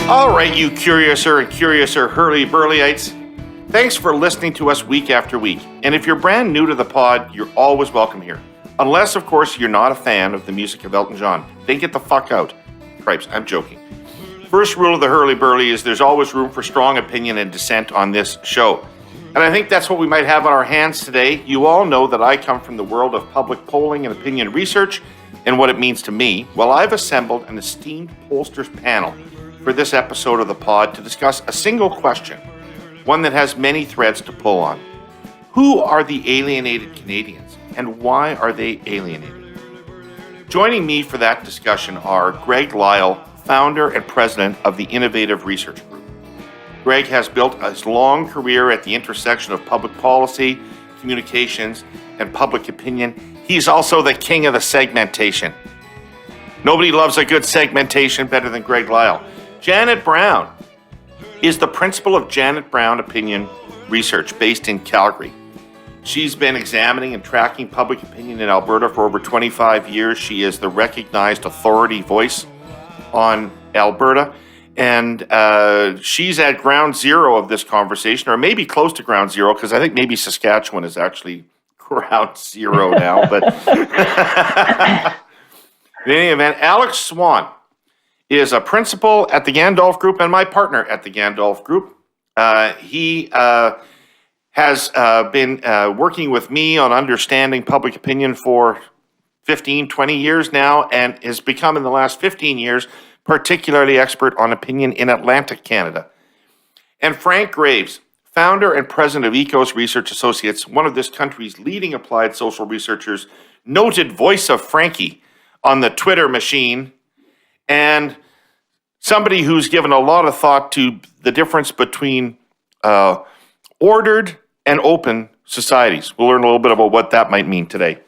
All right, you curiouser and curiouser Herle Burlyites. Thanks for listening to us week after week. And if you're brand new to the pod, you're always welcome here. Unless, of course, you're not a fan of the music of Elton John. Then get the fuck out. Cripes, I'm joking. First rule of the Herle Burly is there's always room for strong opinion and dissent on this show. And I think that's what we might have on our hands today. You all know that I come from the world of public polling and opinion research and what it means to me. Well, I've assembled an esteemed pollsters panel for this episode of the pod to discuss a single question, one that has many threads to pull on. Who are the alienated Canadians, and why are they alienated? Joining me for that discussion are Greg Lyle, founder and president of the Innovative Research Group. Greg has built a long career at the intersection of public policy, communications, and public opinion. He's also the king of the segmentation. Nobody loves a good segmentation better than Greg Lyle. Janet Brown is the principal of Janet Brown Opinion Research based in Calgary. She's been examining and tracking public opinion in Alberta for over 25 years. She is the recognized authority voice on Alberta, and she's at ground zero of this conversation, or maybe close to ground zero, because I think maybe Saskatchewan is actually ground zero now. But in any event, Alex Swann is a principal at the Gandalf Group and my partner at the Gandalf Group. He has been working with me on understanding public opinion for 15, 20 years now, and has become in the last 15 years particularly expert on opinion in Atlantic Canada. And Frank Graves, founder and president of Ekos Research Associates, one of this country's leading applied social researchers, noted voice of Frankie on the Twitter machine, and somebody who's given a lot of thought to the difference between ordered and open societies. We'll learn a little bit about what that might mean today.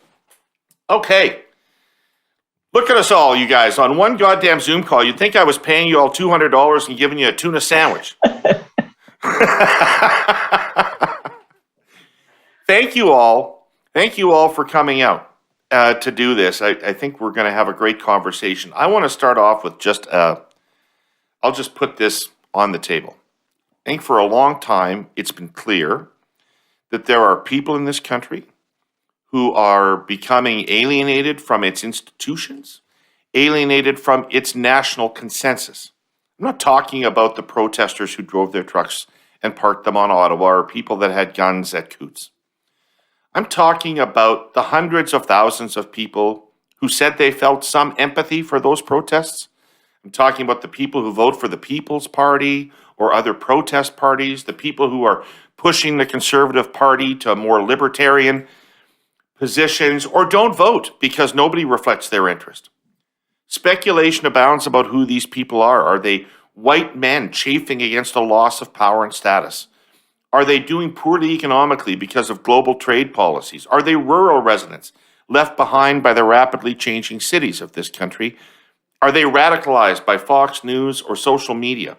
Okay. Look at us all, you guys. On one goddamn Zoom call, you'd think I was paying you all $200 and giving you a tuna sandwich. Thank you all. Thank you all for coming out to do this. I think we're going to have a great conversation. I want to start off with I'll just put this on the table. I think for a long time, it's been clear that there are people in this country who are becoming alienated from its institutions, alienated from its national consensus. I'm not talking about the protesters who drove their trucks and parked them on Ottawa, or people that had guns at Coots. I'm talking about the hundreds of thousands of people who said they felt some empathy for those protests. I'm talking about the people who vote for the People's Party or other protest parties, the people who are pushing the Conservative Party to more libertarian positions, or don't vote because nobody reflects their interest. Speculation abounds about who these people are. Are they white men chafing against a loss of power and status? Are they doing poorly economically because of global trade policies? Are they rural residents left behind by the rapidly changing cities of this country? Are they radicalized by Fox News or social media?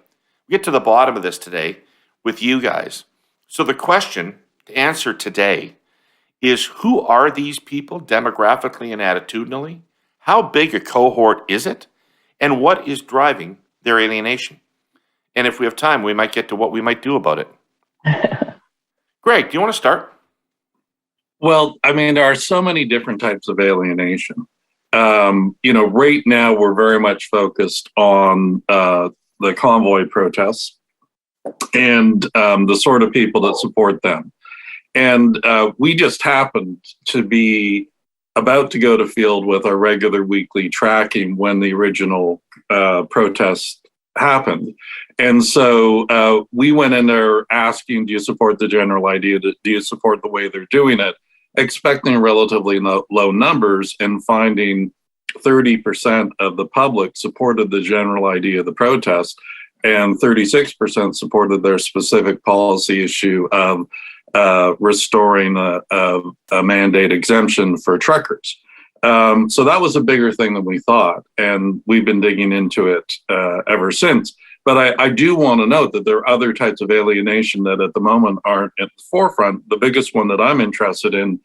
We get to the bottom of this today with you guys. So the question to answer today is, who are these people demographically and attitudinally? How big a cohort is it? And what is driving their alienation? And if we have time, we might get to what we might do about it. Greg, do you want to start? Well, I mean, there are so many different types of alienation. Right now we're very much focused on the convoy protests and the sort of people that support them. And we just happened to be about to go to field with our regular weekly tracking when the original protest happened. And so we went in there asking, do you support the general idea? Do you support the way they're doing it? Expecting relatively low numbers, and finding 30% of the public supported the general idea of the protest, and 36% supported their specific policy issue of restoring a mandate exemption for truckers. So that was a bigger thing than we thought, and we've been digging into it ever since. But I do want to note that there are other types of alienation that at the moment aren't at the forefront. The biggest one that I'm interested in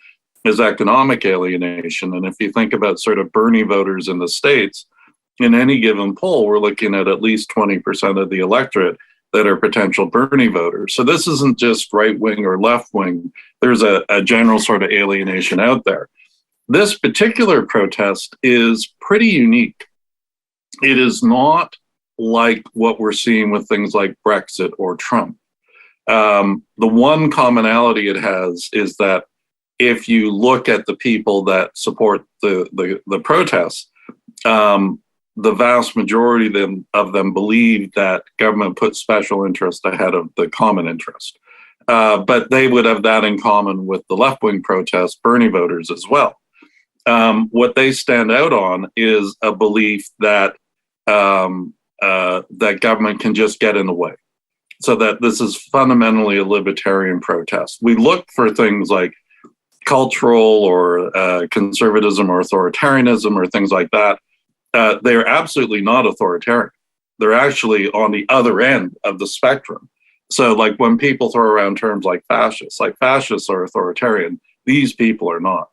is economic alienation. And if you think about sort of Bernie voters in the States, in any given poll, we're looking at least 20% of the electorate that are potential Bernie voters. So this isn't just right wing or left wing. There's a general sort of alienation out there. This particular protest is pretty unique. It is not like what we're seeing with things like Brexit or Trump. The one commonality it has is that if you look at the people that support the protests, the vast majority of them believe that government puts special interest ahead of the common interest. But they would have that in common with the left-wing protest Bernie voters as well. What they stand out on is a belief that that government can just get in the way. So that this is fundamentally a libertarian protest. We look for things like cultural or conservatism or authoritarianism or things like that. They're absolutely not authoritarian. They're actually on the other end of the spectrum. So like when people throw around terms like fascists are authoritarian, these people are not.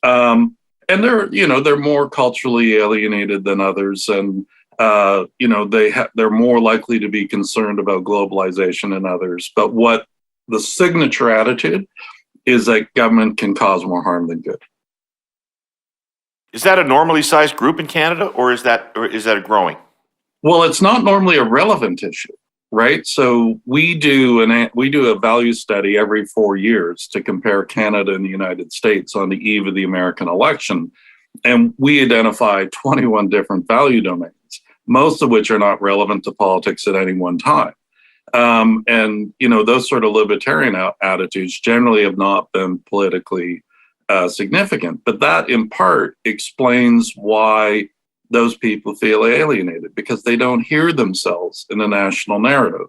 And they're more culturally alienated than others. And, they're more likely to be concerned about globalization than others. But what the signature attitude is that government can cause more harm than good. Is that a normally sized group in Canada, or is that a growing? Well, it's not normally a relevant issue, right? So we do a value study every 4 years to compare Canada and the United States on the eve of the American election, and we identify 21 different value domains, most of which are not relevant to politics at any one time. Those sort of libertarian attitudes generally have not been politically significant, but that in part explains why those people feel alienated, because they don't hear themselves in the national narrative.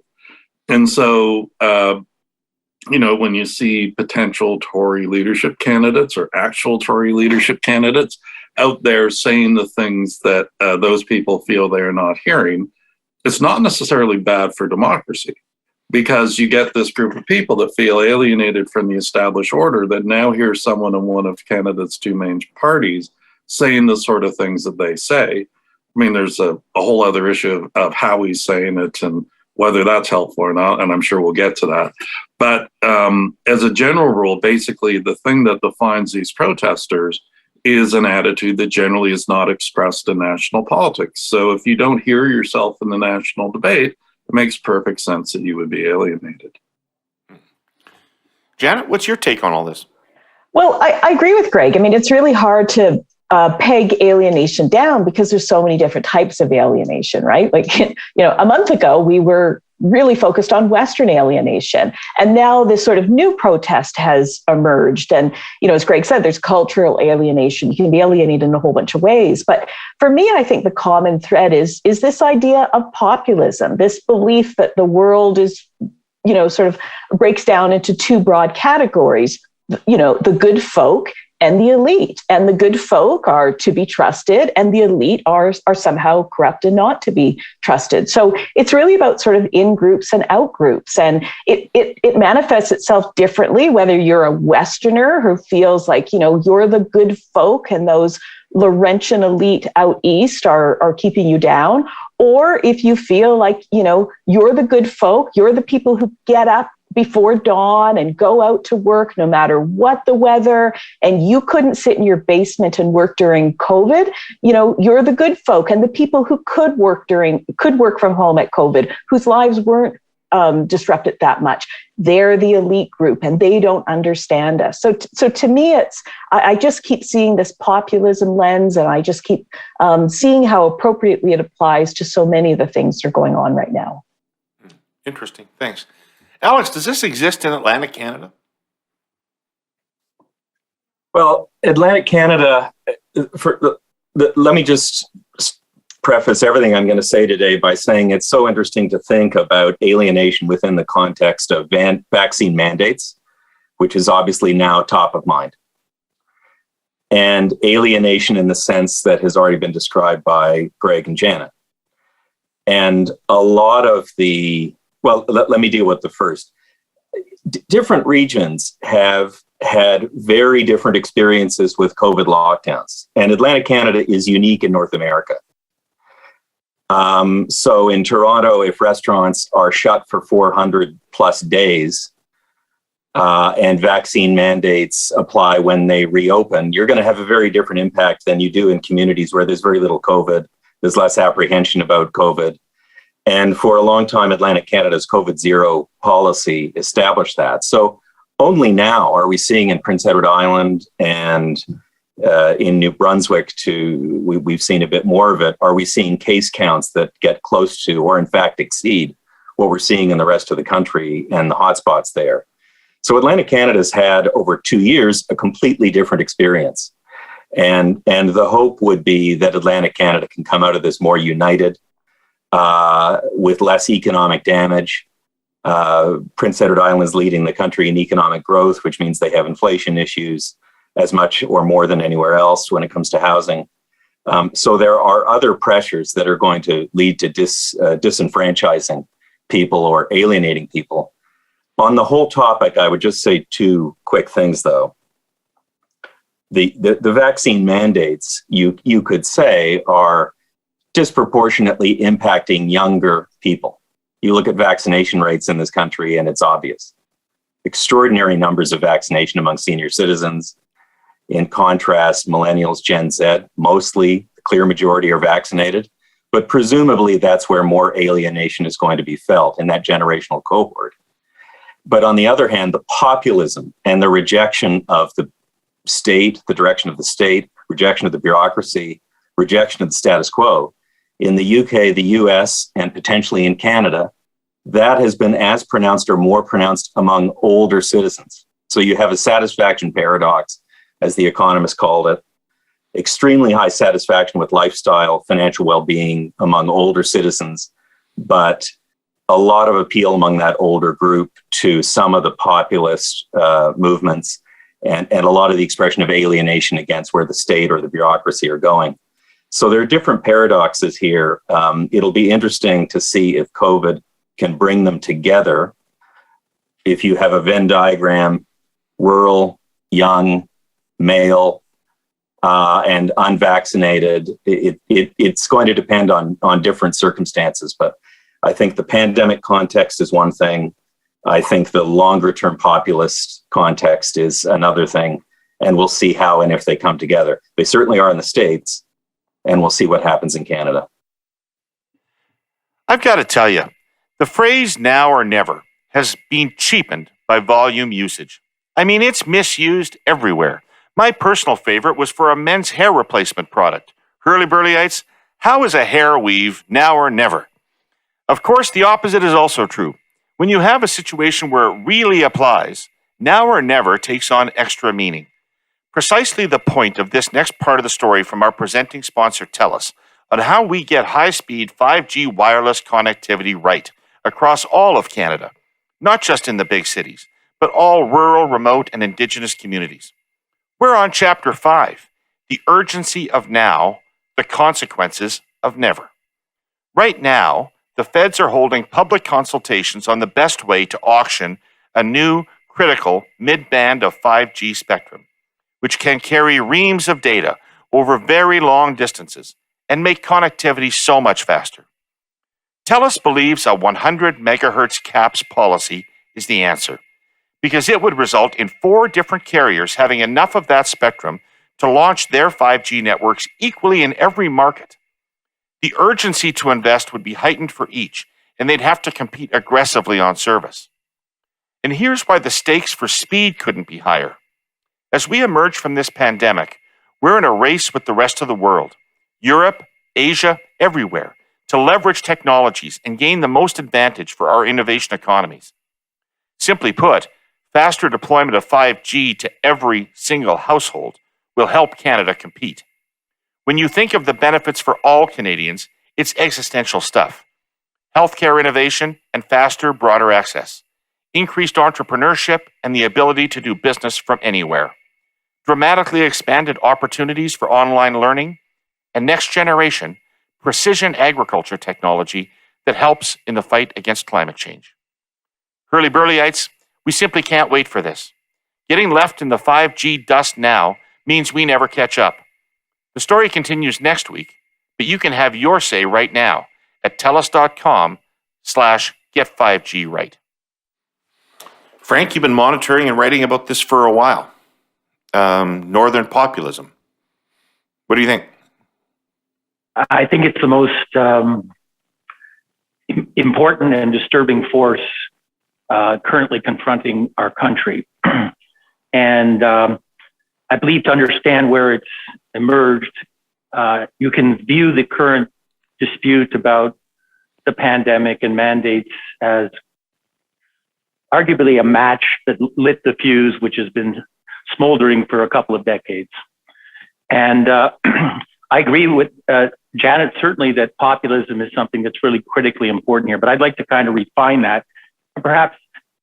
And so, when you see potential Tory leadership candidates or actual Tory leadership candidates out there saying the things that those people feel they're not hearing, it's not necessarily bad for democracy, because you get this group of people that feel alienated from the established order that now hear someone in one of Canada's two main parties saying the sort of things that they say. I mean, there's a whole other issue of how he's saying it and whether that's helpful or not, and I'm sure we'll get to that. But as a general rule, basically the thing that defines these protesters is an attitude that generally is not expressed in national politics. So if you don't hear yourself in the national debate, it makes perfect sense that you would be alienated. Janet, what's your take on all this? Well, I agree with Greg. I mean, it's really hard to peg alienation down because there's so many different types of alienation, right? Like, a month ago, we were really focused on Western alienation. And now this sort of new protest has emerged. And, as Greg said, there's cultural alienation. You can be alienated in a whole bunch of ways. But for me, I think the common thread is this idea of populism, this belief that the world is, sort of breaks down into two broad categories, the good folk and the elite. And the good folk are to be trusted, and the elite are somehow corrupt and not to be trusted. So it's really about sort of in groups and out groups. And it manifests itself differently, whether you're a Westerner who feels like, you're the good folk and those Laurentian elite out east are keeping you down, or if you feel like, you're the good folk, you're the people who get up before dawn and go out to work no matter what the weather, and you couldn't sit in your basement and work during COVID, you're the good folk. And the people who could work from home at COVID, whose lives weren't disrupted that much, they're the elite group and they don't understand us. So to me, I just keep seeing this populism lens, and I just keep seeing how appropriately it applies to so many of the things that are going on right now. Interesting. Thanks. Alex, does this exist in Atlantic Canada? Well, Atlantic Canada, let me just preface everything I'm going to say today by saying it's so interesting to think about alienation within the context of vaccine mandates, which is obviously now top of mind, and alienation in the sense that has already been described by Greg and Janet. And a lot of let me deal with the first. Different regions have had very different experiences with COVID lockdowns, and Atlantic Canada is unique in North America. So in Toronto, if restaurants are shut for 400 plus days and vaccine mandates apply when they reopen, you're going to have a very different impact than you do in communities where there's very little COVID. There's less apprehension about COVID. And for a long time, Atlantic Canada's COVID zero policy established that. So only now are we seeing in Prince Edward Island and in New Brunswick, we've seen a bit more of it, are we seeing case counts that get close to or in fact exceed what we're seeing in the rest of the country and the hotspots there. So Atlantic Canada's had over 2 years a completely different experience. And the hope would be that Atlantic Canada can come out of this more united, with less economic damage. Prince Edward Island is leading the country in economic growth, which means they have inflation issues as much or more than anywhere else when it comes to housing. So there are other pressures that are going to lead to disenfranchising people or alienating people. On the whole topic, I would just say two quick things, though. The vaccine mandates, you could say, are disproportionately impacting younger people. You look at vaccination rates in this country, and it's obvious. Extraordinary numbers of vaccination among senior citizens. In contrast, millennials, Gen Z, mostly the clear majority are vaccinated, but presumably that's where more alienation is going to be felt in that generational cohort. But on the other hand, the populism and the rejection of the state, the direction of the state, rejection of the bureaucracy, rejection of the status quo, in the UK, the US, and potentially in Canada, that has been as pronounced or more pronounced among older citizens. So you have a satisfaction paradox, as the economists called it, extremely high satisfaction with lifestyle, financial well-being among older citizens, but a lot of appeal among that older group to some of the populist movements and a lot of the expression of alienation against where the state or the bureaucracy are going. So there are different paradoxes here. It'll be interesting to see if COVID can bring them together. If you have a Venn diagram, rural, young, male, and unvaccinated, it's going to depend on different circumstances. But I think the pandemic context is one thing. I think the longer term populist context is another thing. And we'll see how and if they come together. They certainly are in the States, and we'll see what happens in Canada. I've got to tell you, the phrase now or never has been cheapened by volume usage. I mean, it's misused everywhere. My personal favorite was for a men's hair replacement product. Herle Burlyites, how is a hair weave now or never? Of course, the opposite is also true. When you have a situation where it really applies, now or never takes on extra meaning. Precisely the point of this next part of the story from our presenting sponsor, TELUS, on how we get high-speed 5G wireless connectivity right across all of Canada, not just in the big cities, but all rural, remote, and Indigenous communities. We're on Chapter 5, the urgency of now, the consequences of never. Right now, the feds are holding public consultations on the best way to auction a new critical mid-band of 5G spectrum, which can carry reams of data over very long distances and make connectivity so much faster. TELUS believes a 100 megahertz caps policy is the answer, because it would result in 4 different carriers having enough of that spectrum to launch their 5G networks equally in every market. The urgency to invest would be heightened for each, and they'd have to compete aggressively on service. And here's why the stakes for speed couldn't be higher. As we emerge from this pandemic, we're in a race with the rest of the world, Europe, Asia, everywhere, to leverage technologies and gain the most advantage for our innovation economies. Simply put, faster deployment of 5G to every single household will help Canada compete. When you think of the benefits for all Canadians, it's existential stuff. Healthcare innovation and faster, broader access. Increased entrepreneurship and the ability to do business from anywhere. Dramatically expanded opportunities for online learning. And next generation, precision agriculture technology that helps in the fight against climate change. Herle Burlyites, we simply can't wait for this. Getting left in the 5G dust now means we never catch up. The story continues next week, but you can have your say right now at telus.com/get5G-right. Frank, you've been monitoring and writing about this for a while. Northern populism. What do you think? I think it's the most important and disturbing force currently confronting our country. And I believe to understand where it's emerged, you can view the current dispute about the pandemic and mandates as arguably a match that lit the fuse, which has been smoldering for a couple of decades. And I agree with Janet, certainly, that populism is something that's really critically important here, but I'd like to kind of refine that and perhaps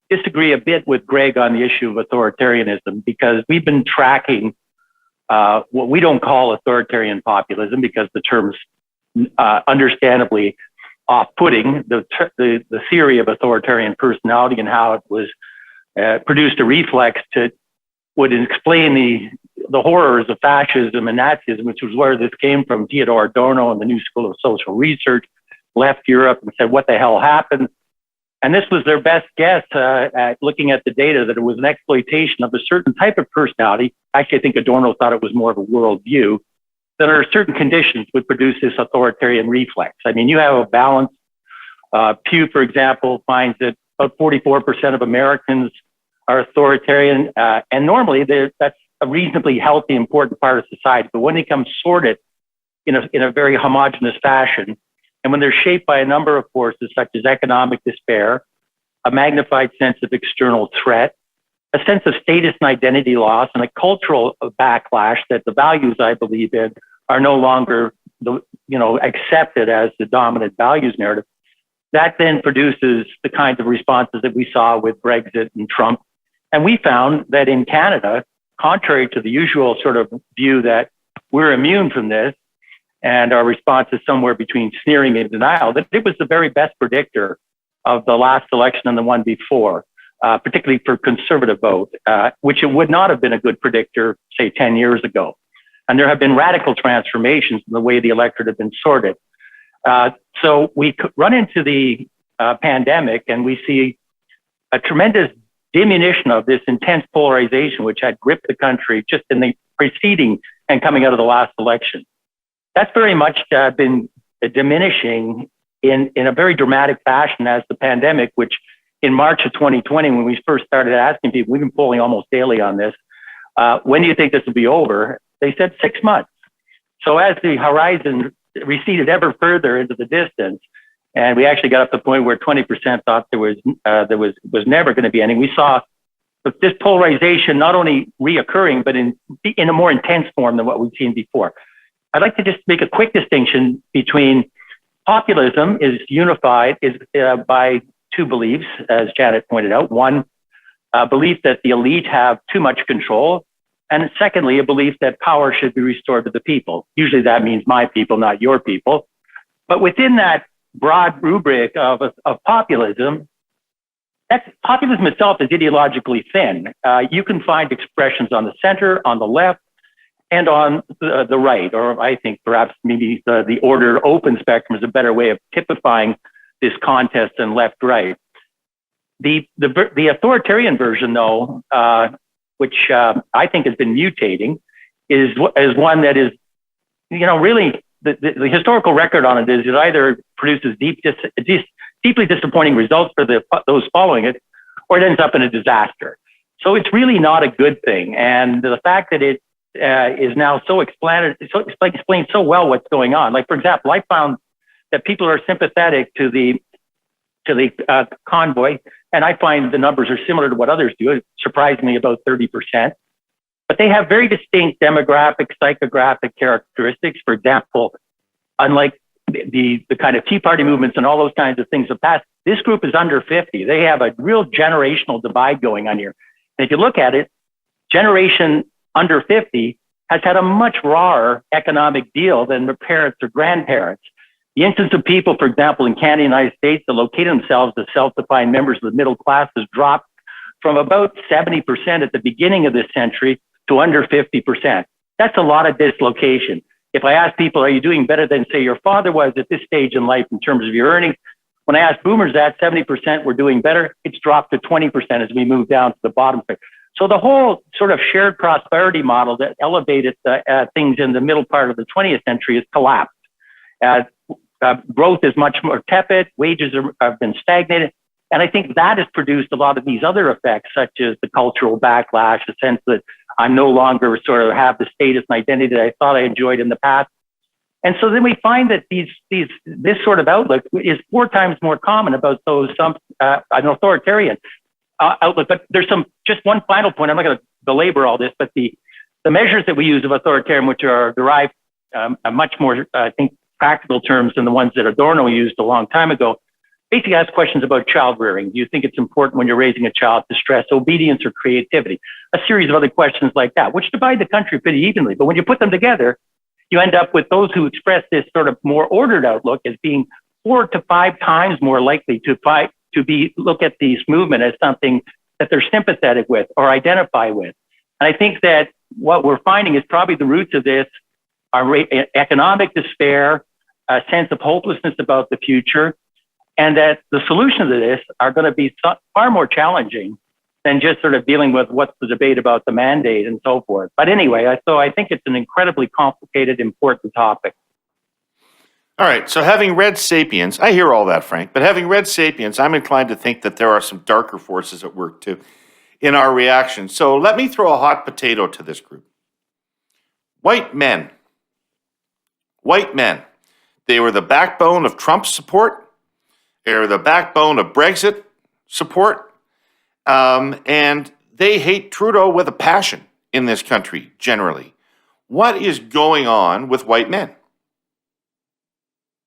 disagree a bit with Greg on the issue of authoritarianism, because we've been tracking what we don't call authoritarian populism, because the term's understandably off-putting, the theory of authoritarian personality and how it was produced a reflex to would explain the horrors of fascism and Nazism, which was where this came from. Theodore Adorno and the New School of Social Research left Europe and said, what the hell happened? And this was their best guess at looking at the data, that it was an exploitation of a certain type of personality. Actually, I think Adorno thought it was more of a worldview, that under certain conditions would produce this authoritarian reflex. I mean, you have a balance. Pew, for example, finds that about 44% of Americans are authoritarian, and normally that's a reasonably healthy, important part of society. But when they come sorted in a very homogenous fashion, and when they're shaped by a number of forces such as economic despair, a magnified sense of external threat, a sense of status and identity loss, and a cultural backlash that the values I believe in are no longer accepted as the dominant values narrative, that then produces the kinds of responses that we saw with Brexit and Trump. And we found that in Canada, contrary to the usual sort of view that we're immune from this, and our response is somewhere between sneering and denial, that it was the very best predictor of the last election and the one before, particularly for conservative vote, which it would not have been a good predictor, say, 10 years ago. And there have been radical transformations in the way the electorate have been sorted. So we run into the pandemic and we see a tremendous diminution of this intense polarization, which had gripped the country just in the preceding and coming out of the last election. That's very much been diminishing in a very dramatic fashion as the pandemic, which in March of 2020, when we first started asking people, we've been polling almost daily on this, when do you think this will be over? They said 6 months. So as the horizon receded ever further into the distance, and we actually got up to the point where 20% thought there was never going to be any, we saw this polarization not only reoccurring, but in a more intense form than what we've seen before. I'd like to just make a quick distinction between populism is unified by two beliefs, as Janet pointed out. One, a belief that the elite have too much control. And secondly, a belief that power should be restored to the people. Usually that means my people, not your people. But within that broad rubric of populism, populism itself is ideologically thin. You can find expressions on the center, on the left, and on the right, or I think perhaps maybe the ordered open spectrum is a better way of typifying this contest than left-right. The authoritarian version, though, which I think has been mutating, is one that is, really the historical record on it is it either produces deeply disappointing results for those following it, or it ends up in a disaster. So it's really not a good thing. And the fact that it is now so explains so well what's going on. Like, for example, I found that people are sympathetic to the convoy, and I find the numbers are similar to what others do. It surprised me about 30%. But they have very distinct demographic, psychographic characteristics. For example, unlike the kind of Tea Party movements and all those kinds of things of past, this group is under 50. They have a real generational divide going on here. And if you look at it, generation under 50 has had a much rawer economic deal than their parents or grandparents. The instance of people, for example, in Canada, United States, that locate themselves as self-defined members of the middle class has dropped from about 70% at the beginning of this century to under 50%. That's a lot of dislocation. if I ask people, are you doing better than, say, your father was at this stage in life in terms of your earnings? When I ask boomers that, 70% were doing better. It's dropped to 20% as we move down to the bottom. So the whole sort of shared prosperity model that elevated things in the middle part of the 20th century has collapsed. Growth is much more tepid. Wages have been stagnated. And I think that has produced a lot of these other effects, such as the cultural backlash, the sense that I'm no longer sort of have the status and identity that I thought I enjoyed in the past. And so then we find that this sort of outlook is 4 times more common about an authoritarian outlook. But there's just one final point. I'm not going to belabor all this, but the measures that we use of authoritarian, which are derived much more, I think, practical terms than the ones that Adorno used a long time ago, basically ask questions about child rearing. Do you think it's important when you're raising a child to stress obedience or creativity? A series of other questions like that, which divide the country pretty evenly. But when you put them together, you end up with those who express this sort of more ordered outlook as being 4 to 5 times more likely to look at this movement as something that they're sympathetic with or identify with. And I think that what we're finding is probably the roots of this are economic despair, a sense of hopelessness about the future, and that the solutions to this are going to be far more challenging than just sort of dealing with what's the debate about the mandate and so forth. But anyway, so I think it's an incredibly complicated, important topic. All right, so having read Sapiens, I hear all that, Frank, but having read Sapiens, I'm inclined to think that there are some darker forces at work too in our reaction. So let me throw a hot potato to this group. White men. They were the backbone of Trump's support. They were the backbone of Brexit support. And they hate Trudeau with a passion in this country, generally. What is going on with white men?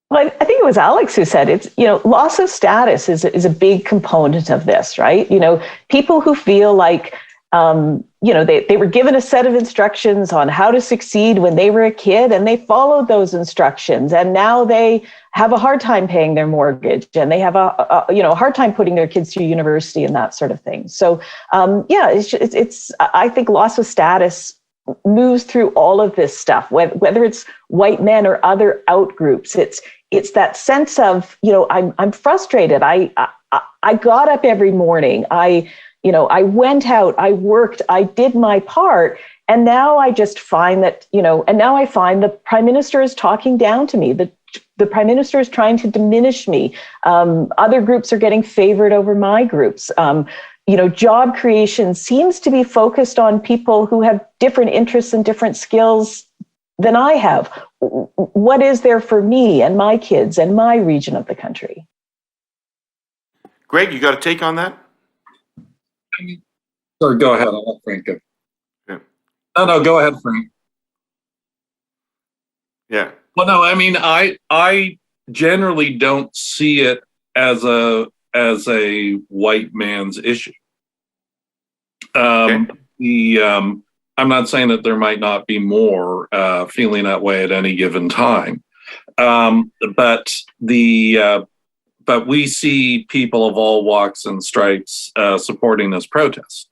Well, I think it was Alex who said it's, loss of status is a big component of this, right? People who feel like, they were given a set of instructions on how to succeed when they were a kid, and they followed those instructions, and now they have a hard time paying their mortgage, and they have a hard time putting their kids through university and that sort of thing. So, it's I think loss of status moves through all of this stuff, whether it's white men or other out groups. It's that sense of, I'm frustrated. I got up every morning. I went out, I worked, I did my part. And now I just find that, and now I find the Prime Minister is talking down to me. The Prime Minister is trying to diminish me. Other groups are getting favored over my groups. Job creation seems to be focused on people who have different interests and different skills than I have. What is there for me and my kids and my region of the country? Greg, you got a take on that? Sorry, go ahead. I'll let Frank go. Yeah. No, go ahead, Frank. Yeah. Well, no, I generally don't see it as a white man's issue. I'm not saying that there might not be more feeling that way at any given time, but we see people of all walks and stripes supporting this protest.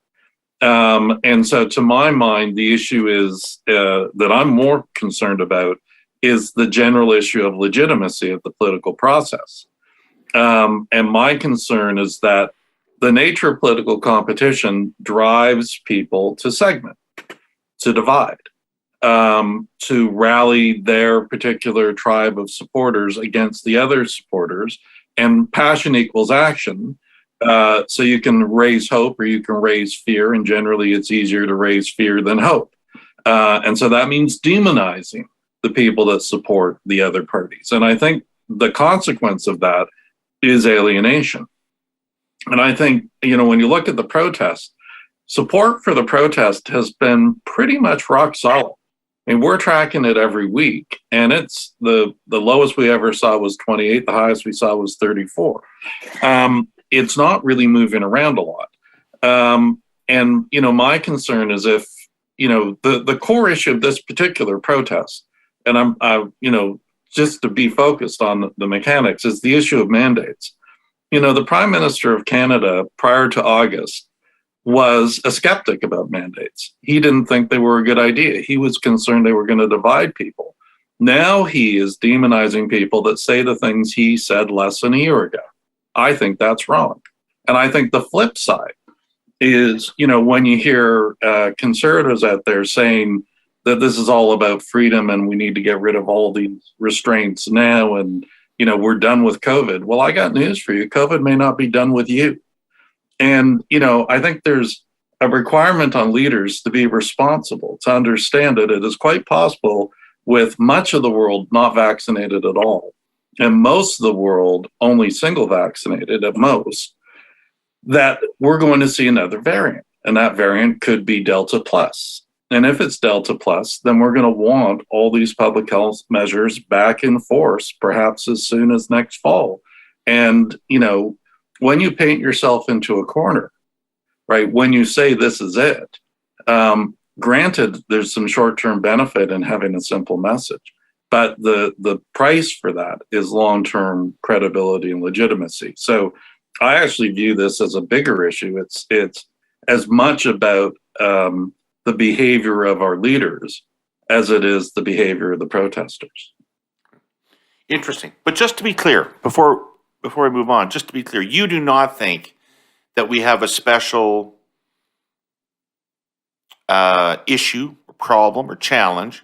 And so to my mind, the issue is that I'm more concerned about is the general issue of legitimacy of the political process. And my concern is that the nature of political competition drives people to segment, to divide, to rally their particular tribe of supporters against the other supporters. And passion equals action. So you can raise hope or you can raise fear. And generally, it's easier to raise fear than hope. And so that means demonizing the people that support the other parties. And I think the consequence of that is alienation. And I think, when you look at the protest, support for the protest has been pretty much rock solid. I mean, we're tracking it every week, and it's the lowest we ever saw was 28. The highest we saw was 34. It's not really moving around a lot. And, my concern is if, the core issue of this particular protest, and just to be focused on the mechanics, is the issue of mandates. The Prime Minister of Canada prior to August was a skeptic about mandates. He didn't think they were a good idea. He was concerned they were going to divide people. Now he is demonizing people that say the things he said less than a year ago. I think that's wrong. And I think the flip side is, when you hear conservatives out there saying that this is all about freedom and we need to get rid of all these restraints now and, we're done with COVID. Well, I got news for you. COVID may not be done with you. And, I think there's a requirement on leaders to be responsible, to understand that it is quite possible with much of the world not vaccinated at all, and most of the world only single vaccinated at most, that we're going to see another variant. And that variant could be Delta plus. And if it's Delta plus, then we're going to want all these public health measures back in force, perhaps as soon as next fall. And, when you paint yourself into a corner, right, when you say this is it, granted, there's some short-term benefit in having a simple message, but the price for that is long-term credibility and legitimacy. So I actually view this as a bigger issue. It's as much about the behavior of our leaders as it is the behavior of the protesters. Interesting. But just to be clear, before we move on, just to be clear, you do not think that we have a special issue, or problem, or challenge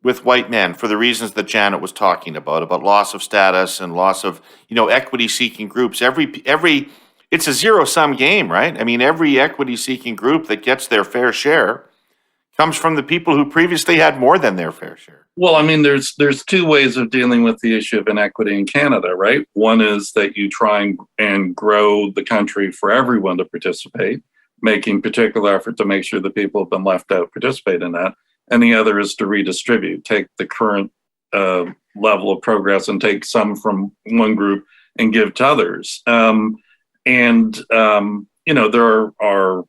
with white men for the reasons that Janet was talking about loss of status and loss of, equity-seeking groups. It's a zero-sum game, right? I mean, every equity-seeking group that gets their fair share comes from the people who previously had more than their fair share. Well, I mean, there's two ways of dealing with the issue of inequity in Canada, right? One is that you try and grow the country for everyone to participate, making particular effort to make sure the people who have been left out participate in that. And the other is to redistribute, take the current level of progress and take some from one group and give to others. There are,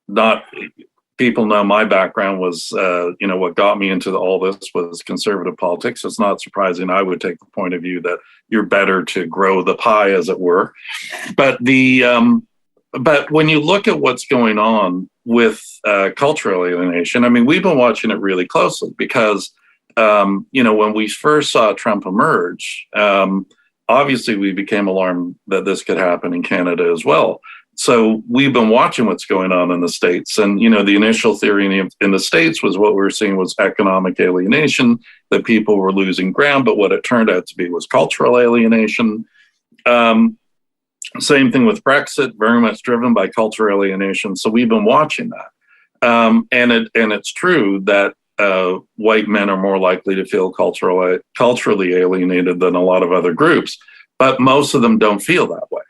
not... People know my background was, what got me into all this was conservative politics. It's not surprising I would take the point of view that you're better to grow the pie, as it were. But but when you look at what's going on with cultural alienation, I mean, we've been watching it really closely because, when we first saw Trump emerge, obviously we became alarmed that this could happen in Canada as well. So we've been watching what's going on in the States. And, the initial theory in the States was what we were seeing was economic alienation, that people were losing ground. But what it turned out to be was cultural alienation. Same thing with Brexit, very much driven by cultural alienation. So we've been watching that. And it's true that white men are more likely to feel culturally alienated than a lot of other groups. But most of them don't feel that way.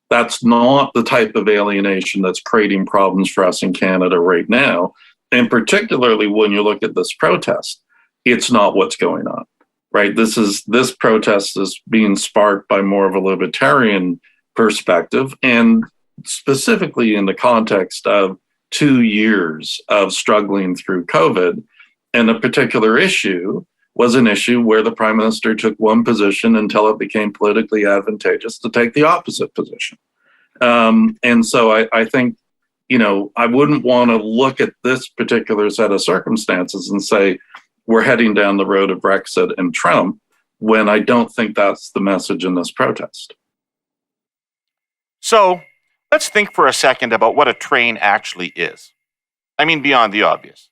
That's not the type of alienation that's creating problems for us in Canada right now. And particularly when you look at this protest, it's not what's going on, right? This protest is being sparked by more of a libertarian perspective, and specifically in the context of 2 years of struggling through COVID. And a particular issue was an issue where the prime minister took one position until it became politically advantageous to take the opposite position. And so I think, I wouldn't want to look at this particular set of circumstances and say we're heading down the road of Brexit and Trump, when I don't think that's the message in this protest. So let's think for a second about what a train actually is. I mean, beyond the obvious.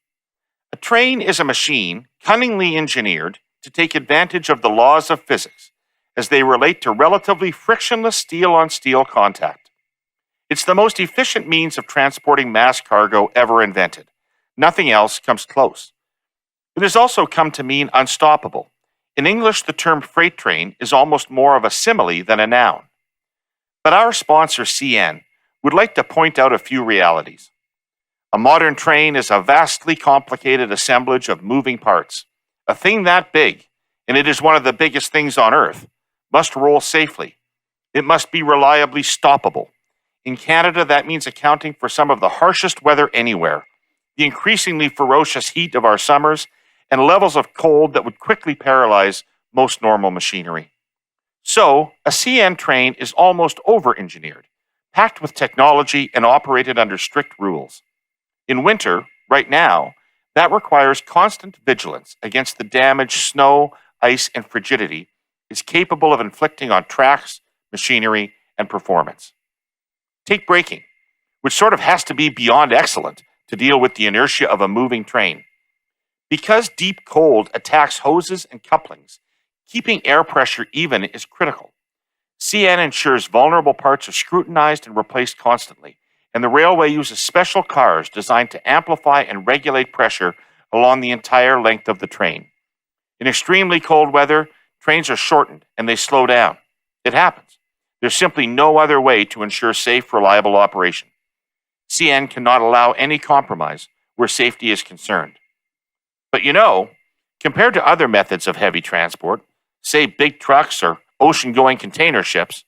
A train is a machine cunningly engineered to take advantage of the laws of physics as they relate to relatively frictionless steel-on-steel contact. It's the most efficient means of transporting mass cargo ever invented. Nothing else comes close. It has also come to mean unstoppable. In English, the term freight train is almost more of a simile than a noun. But our sponsor, CN, would like to point out a few realities. A modern train is a vastly complicated assemblage of moving parts. A thing that big, and it is one of the biggest things on Earth, must roll safely. It must be reliably stoppable. In Canada, that means accounting for some of the harshest weather anywhere, the increasingly ferocious heat of our summers, and levels of cold that would quickly paralyze most normal machinery. So, a CN train is almost over-engineered, packed with technology and operated under strict rules. In winter, right now, That requires constant vigilance against the damage snow, ice, and frigidity is capable of inflicting on tracks, machinery, and performance. Take braking, which sort of has to be beyond excellent to deal with the inertia of a moving train. Because deep cold attacks hoses and couplings, keeping air pressure even is critical. CN ensures vulnerable parts are scrutinized and replaced constantly, and the railway uses special cars designed to amplify and regulate pressure along the entire length of the train. In extremely cold weather, trains are shortened and they slow down. It happens. There's simply no other way to ensure safe, reliable operation. CN cannot allow any compromise where safety is concerned. But compared to other methods of heavy transport, say big trucks or ocean-going container ships,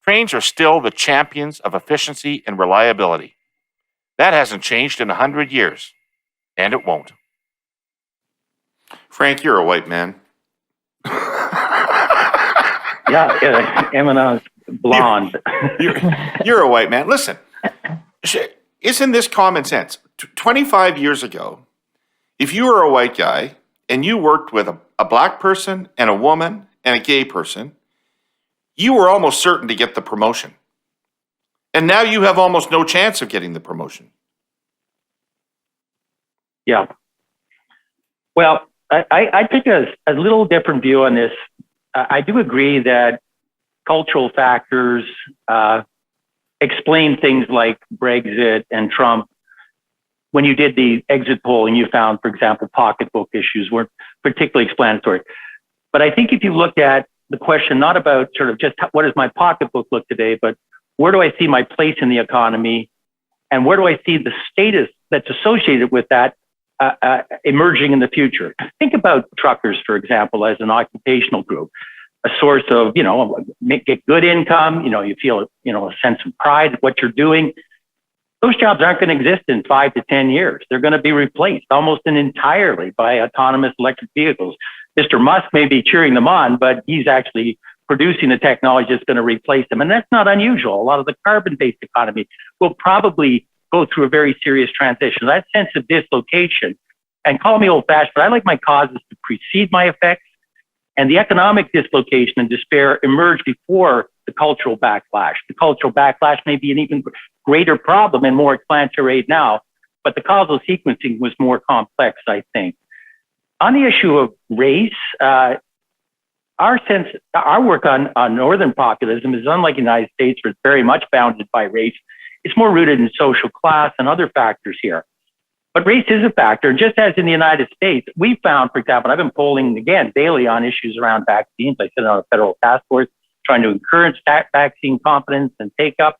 trains are still the champions of efficiency and reliability. That hasn't changed in 100 years, and it won't. Frank, you're a white man. Yeah, Emma blonde. You're a white man. Listen, isn't this common sense? 25 years ago, if you were a white guy and you worked with a black person and a woman and a gay person, you were almost certain to get the promotion. And now you have almost no chance of getting the promotion. Yeah. Well, I take a little different view on this. I do agree that cultural factors explain things like Brexit and Trump. When you did the exit polling, you found, for example, pocketbook issues weren't particularly explanatory. But I think if you look at the question, not about sort of just what does my pocketbook look today, but where do I see my place in the economy, and where do I see the status that's associated with that emerging in the future? Think about truckers, for example, as an occupational group, a source of, get good income, you feel, a sense of pride at what you're doing. Those jobs aren't going to exist in 5 to 10 years. They're going to be replaced almost entirely by autonomous electric vehicles. Mr. Musk may be cheering them on, but he's actually producing the technology that's going to replace them. And that's not unusual. A lot of the carbon-based economy will probably go through a very serious transition. That sense of dislocation, and call me old-fashioned, but I like my causes to precede my effects. And the economic dislocation and despair emerged before the cultural backlash. The cultural backlash may be an even greater problem and more explanatory now, but the causal sequencing was more complex, I think. On the issue of race, our work on Northern populism is unlike the United States, where it's very much bounded by race. It's more rooted in social class and other factors here. But race is a factor. And just as in the United States, we found, for example, I've been polling again daily on issues around vaccines. I sit on a federal task force trying to encourage vaccine confidence and take up.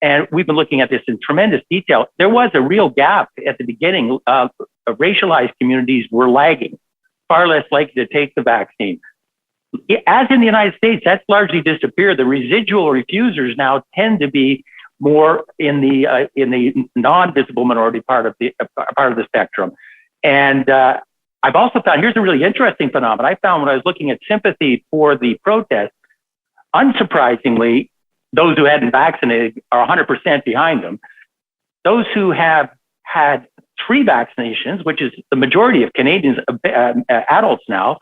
And we've been looking at this in tremendous detail. There was a real gap at the beginning. Racialized communities were lagging, far less likely to take the vaccine. As in the United States, that's largely disappeared. The residual refusers now tend to be more in the non-visible minority part of the spectrum. And I've also found, here's a really interesting phenomenon. I found when I was looking at sympathy for the protest, unsurprisingly, those who hadn't vaccinated are 100% behind them. Those who have had 3 vaccinations, which is the majority of Canadians, adults now,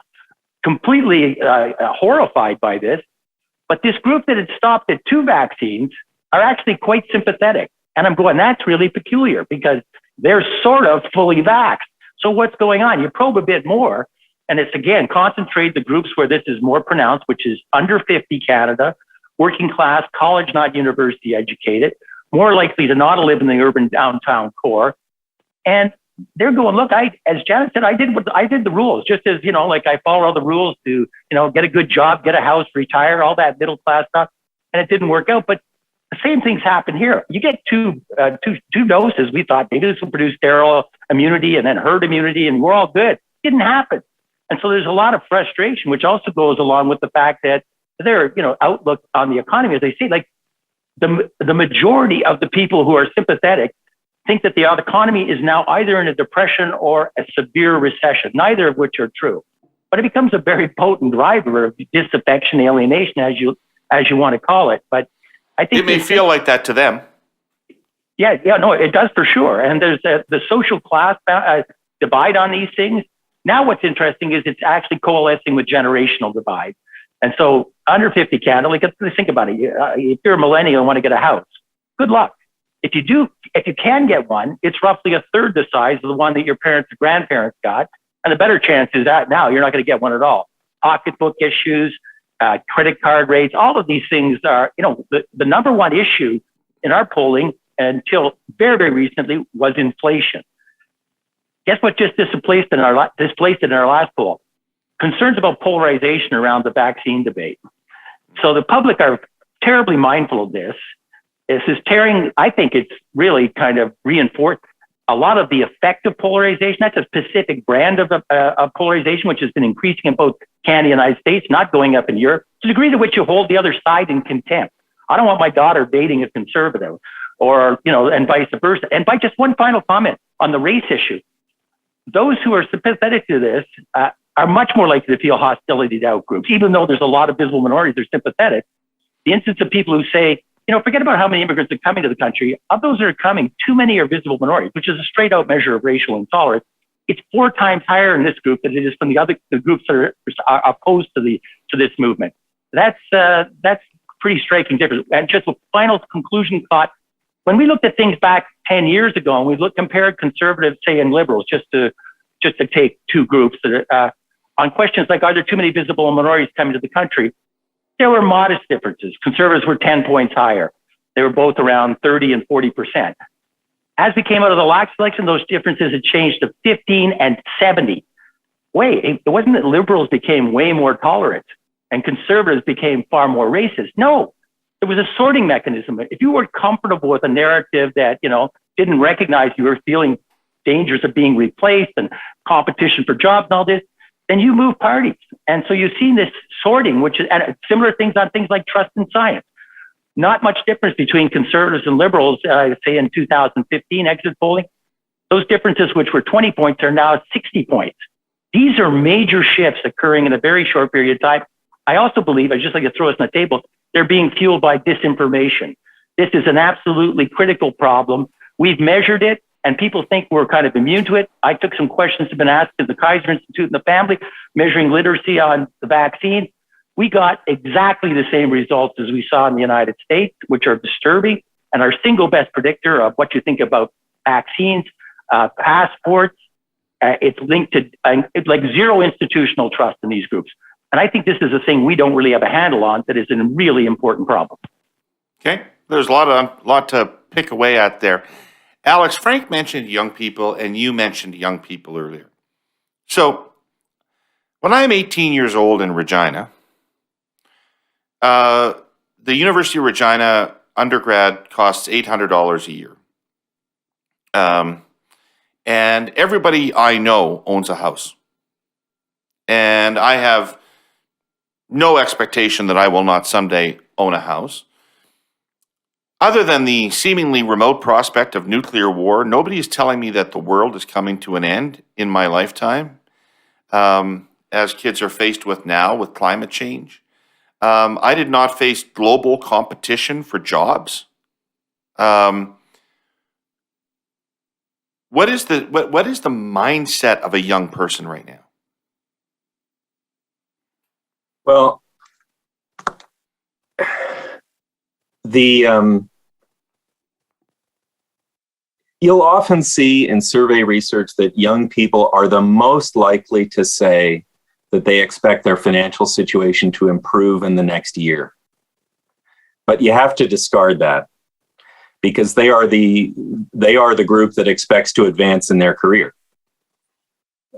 completely horrified by this. But this group that had stopped at 2 vaccines are actually quite sympathetic. And I'm going, that's really peculiar because they're sort of fully vaxxed. So what's going on? You probe a bit more, and it's, again, concentrate the groups where this is more pronounced, which is under 50 Canada, working class, college, not university educated, more likely to not live in the urban downtown core. And they're going, look, as Janet said, I did the rules, just as, like I follow all the rules to, get a good job, get a house, retire, all that middle class stuff. And it didn't work out. But the same things happen here. You get two doses. We thought maybe this will produce sterile immunity and then herd immunity, and we're all good. It didn't happen. And so there's a lot of frustration, which also goes along with the fact that their, outlook on the economy, as they say, like the majority of the people who are sympathetic think that the economy is now either in a depression or a severe recession, neither of which are true. But it becomes a very potent driver of disaffection, alienation, as you want to call it. But I think it may feel like that to them. Yeah, no, it does for sure. And there's the social class divide on these things. Now what's interesting is it's actually coalescing with generational divide. And so under 50 Canada, like, let's think about it. If you're a millennial and want to get a house, good luck. If you can get one, it's roughly a third the size of the one that your parents or grandparents got. And the better chance is that now you're not going to get one at all. Pocketbook issues, credit card rates, all of these things are, the number one issue in our polling until very, very recently was inflation. Guess what just displaced in our last poll? Concerns about polarization around the vaccine debate. So the public are terribly mindful of this. This is I think it's really kind of reinforced a lot of the effect of polarization. That's a specific brand of polarization, which has been increasing in both Canada and the United States, not going up in Europe, to the degree to which you hold the other side in contempt. I don't want my daughter dating a conservative, or, and vice versa. And by just one final comment on the race issue, those who are sympathetic to this are much more likely to feel hostility to outgroups, even though there's a lot of visible minorities that are sympathetic. The instance of people who say, forget about how many immigrants are coming to the country. Of those that are coming, too many are visible minorities, which is a straight out measure of racial intolerance. It's 4 times higher in this group than it is from the groups that are opposed to this movement. That's pretty striking difference. And just a final conclusion thought: when we looked at things back 10 years ago, and we compared conservatives, say, and liberals, just to take two groups that are, on questions like, are there too many visible minorities coming to the country? There were modest differences. Conservatives were 10 points higher. They were both around 30 and 40%. As we came out of the last election, those differences had changed to 15 and 70. It wasn't that liberals became way more tolerant and conservatives became far more racist. No, there was a sorting mechanism. If you were comfortable with a narrative that, didn't recognize you were feeling dangers of being replaced and competition for jobs and all this, then you move parties. And so you've seen this sorting, and similar things on things like trust in science. Not much difference between conservatives and liberals, say in 2015 exit polling. Those differences, which were 20 points, are now 60 points. These are major shifts occurring in a very short period of time. I also believe, I'd just like to throw this on the table, they're being fueled by disinformation. This is an absolutely critical problem. We've measured it, and people think we're kind of immune to it. I took some questions that have been asked at the Kaiser Institute and the family, measuring literacy on the vaccine. We got exactly the same results as we saw in the United States, which are disturbing, and our single best predictor of what you think about vaccines, passports. It's linked to it's like zero institutional trust in these groups. And I think this is a thing we don't really have a handle on that is a really important problem. Okay, there's a lot to pick away at there. Alex, Frank mentioned young people, and you mentioned young people earlier. So, when I'm 18 years old in Regina, the University of Regina undergrad costs $800 a year. And everybody I know owns a house. And I have no expectation that I will not someday own a house. Other than the seemingly remote prospect of nuclear war, nobody is telling me that the world is coming to an end in my lifetime, as kids are faced with now with climate change. I did not face global competition for jobs. What is the mindset of a young person right now? Well, you'll often see in survey research that young people are the most likely to say that they expect their financial situation to improve in the next year. But you have to discard that, because they are the group that expects to advance in their career.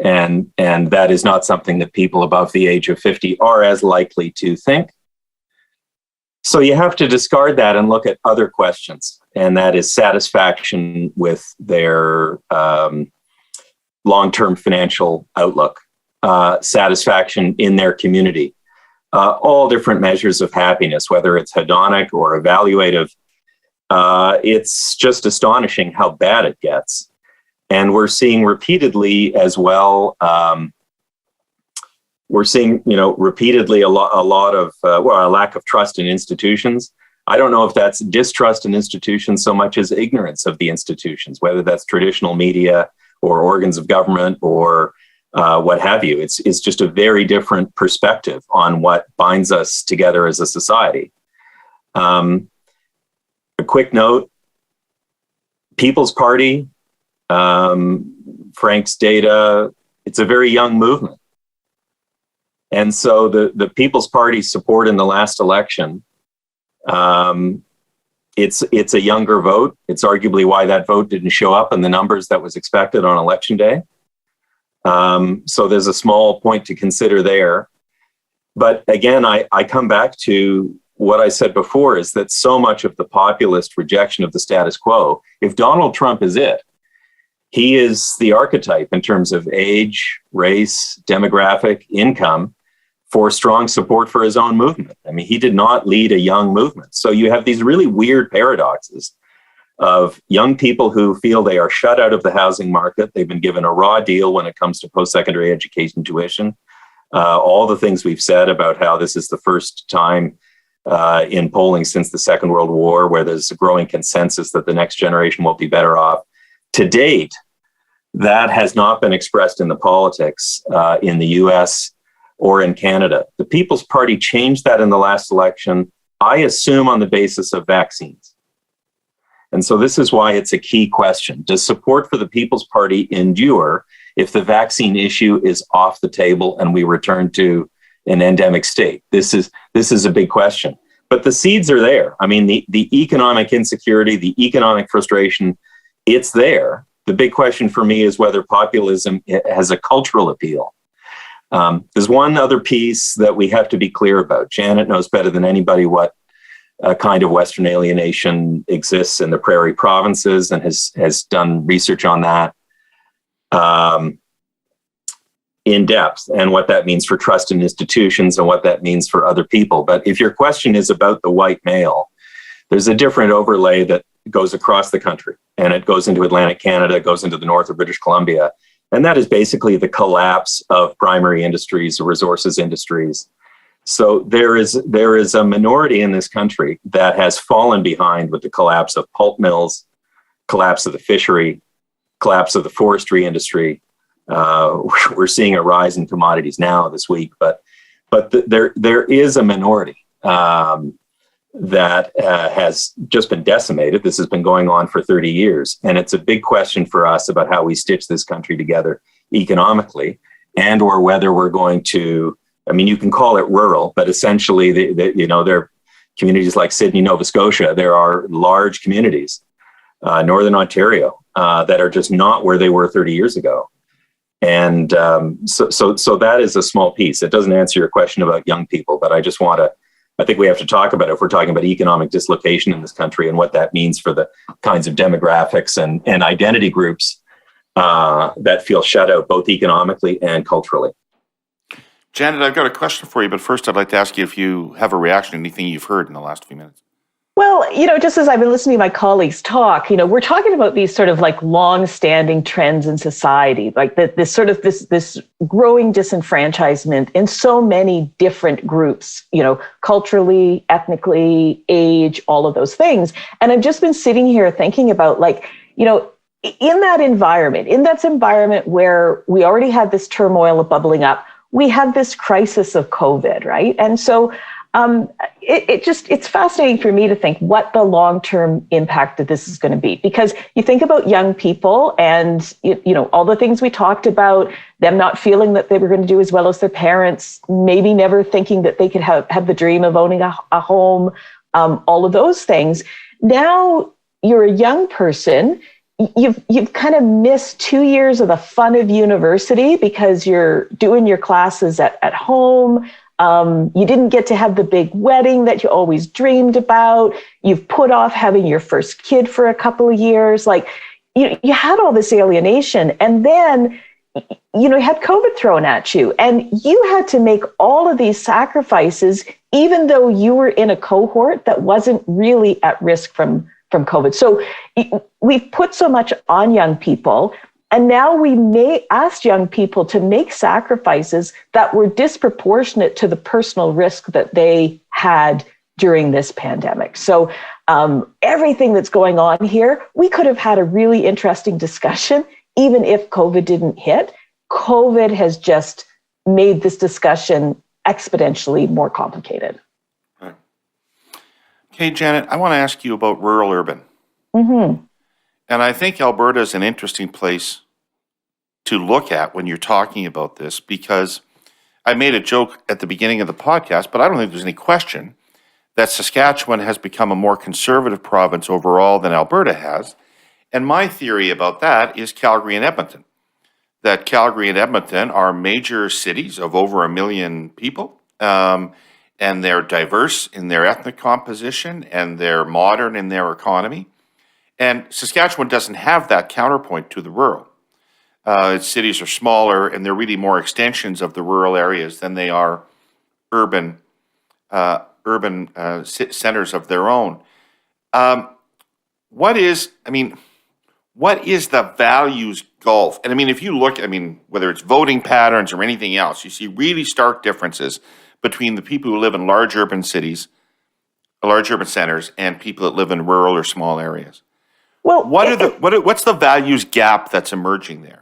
And that is not something that people above the age of 50 are as likely to think. So you have to discard that and look at other questions, and that is satisfaction with their long-term financial outlook, satisfaction in their community, all different measures of happiness, whether it's hedonic or evaluative. It's just astonishing how bad it gets. And we're seeing repeatedly as well, repeatedly a lack of trust in institutions. I don't know if that's distrust in institutions so much as ignorance of the institutions, whether that's traditional media or organs of government or what have you. It's just a very different perspective on what binds us together as a society. A quick note, People's Party, Frank's data, it's a very young movement. And so the People's Party support in the last election, it's a younger vote. It's arguably why that vote didn't show up in the numbers that was expected on election day. So there's a small point to consider there. But again, I come back to what I said before, is that so much of the populist rejection of the status quo, if Donald Trump is it, he is the archetype in terms of age, race, demographic, income for strong support for his own movement. I mean, he did not lead a young movement. So you have these really weird paradoxes of young people who feel they are shut out of the housing market. They've been given a raw deal when it comes to post-secondary education tuition. All the things we've said about how this is the first time in polling since the Second World War where there's a growing consensus that the next generation will be better off. To date, that has not been expressed in the politics in the US or in Canada. The People's Party changed that in the last election, I assume on the basis of vaccines. And so this is why it's a key question. Does support for the People's Party endure if the vaccine issue is off the table and we return to an endemic state? This is a big question. But the seeds are there. I mean, the economic insecurity, the economic frustration, it's there. The big question for me is whether populism has a cultural appeal. There's one other piece that we have to be clear about. Janet knows better than anybody what kind of Western alienation exists in the prairie provinces and has done research on that in depth, and what that means for trust in institutions and what that means for other people. But if your question is about the white male, there's a different overlay that goes across the country, and it goes into Atlantic Canada, it goes into the north of British Columbia. And that is basically the collapse of primary industries, resources industries. So there is a minority in this country that has fallen behind with the collapse of pulp mills, collapse of the fishery, collapse of the forestry industry. We're seeing a rise in commodities now this week, but there is a minority that has just been decimated. This has been going on for 30 years. And it's a big question for us about how we stitch this country together economically, and or whether we're going to, I mean, you can call it rural, but essentially, there are communities like Sydney, Nova Scotia. There are large communities, Northern Ontario, that are just not where they were 30 years ago. And so that is a small piece. It doesn't answer your question about young people, but I think we have to talk about it if we're talking about economic dislocation in this country and what that means for the kinds of demographics and identity groups that feel shut out both economically and culturally. Janet, I've got a question for you, but first I'd like to ask you if you have a reaction to anything you've heard in the last few minutes. Well, just as I've been listening to my colleagues talk, we're talking about these sort of like long-standing trends in society, like this growing disenfranchisement in so many different groups, culturally, ethnically, age, all of those things. And I've just been sitting here thinking about in that environment where we already had this turmoil bubbling up, we had this crisis of COVID, right? And so it's fascinating for me to think what the long-term impact of this is going to be, because you think about young people and, all the things we talked about, them not feeling that they were going to do as well as their parents, maybe never thinking that they could have the dream of owning a home, all of those things. Now you're a young person. You've kind of missed 2 years of the fun of university because you're doing your classes at home. You didn't get to have the big wedding that you always dreamed about. You've put off having your first kid for a couple of years. Like, you had all this alienation, and then, you had COVID thrown at you, and you had to make all of these sacrifices, even though you were in a cohort that wasn't really at risk from COVID. So we've put so much on young people. And now we may ask young people to make sacrifices that were disproportionate to the personal risk that they had during this pandemic. So everything that's going on here, we could have had a really interesting discussion even if COVID didn't hit, COVID has just made this discussion exponentially more complicated. Right. Okay, Janet, I want to ask you about rural urban. Mm-hmm. And I think Alberta is an interesting place to look at when you're talking about this, because I made a joke at the beginning of the podcast, but I don't think there's any question that Saskatchewan has become a more conservative province overall than Alberta has. And my theory about that is Calgary and Edmonton. That Calgary and Edmonton are major cities of over 1 million people, and they're diverse in their ethnic composition, and they're modern in their economy. And Saskatchewan doesn't have that counterpoint to the rural. Its cities are smaller, and they're really more extensions of the rural areas than they are urban centers of their own. What is the values gulf? And I mean, if you look, whether it's voting patterns or anything else, you see really stark differences between the people who live in large urban cities, large urban centers, and people that live in rural or small areas. Well, what's the values gap that's emerging there?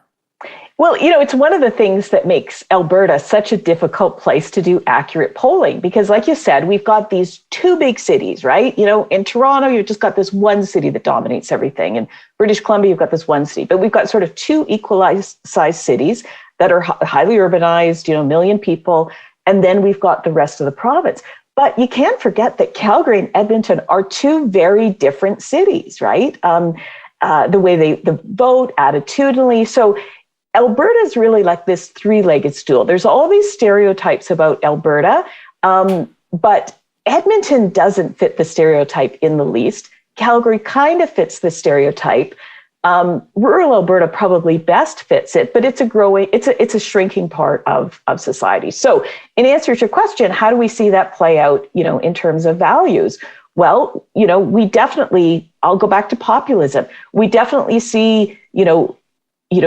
Well, it's one of the things that makes Alberta such a difficult place to do accurate polling, because like you said, we've got these two big cities, right? In Toronto, you've just got this one city that dominates everything. In British Columbia, you've got this one city, but we've got sort of two equalized sized cities that are highly urbanized, 1 million people. And then we've got the rest of the province. But you can't forget that Calgary and Edmonton are two very different cities, right? The way they vote attitudinally. So Alberta is really like this three-legged stool. There's all these stereotypes about Alberta, but Edmonton doesn't fit the stereotype in the least. Calgary kind of fits the stereotype. Rural Alberta probably best fits it, but it's a shrinking part of society. So in answer to your question, how do we see that play out, in terms of values? Well, we definitely, I'll go back to populism. We definitely see,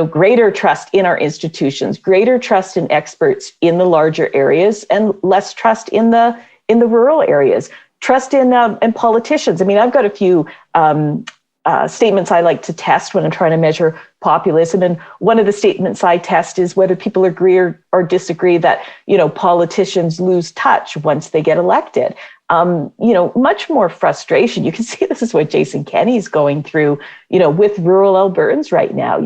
greater trust in our institutions, greater trust in experts in the larger areas, and less trust in the rural areas. Trust in politicians. I've got a few statements I like to test when I'm trying to measure populism, and one of the statements I test is whether people agree or disagree that politicians lose touch once they get elected. Much more frustration. You can see this is what Jason Kenney's going through, with rural Albertans right now.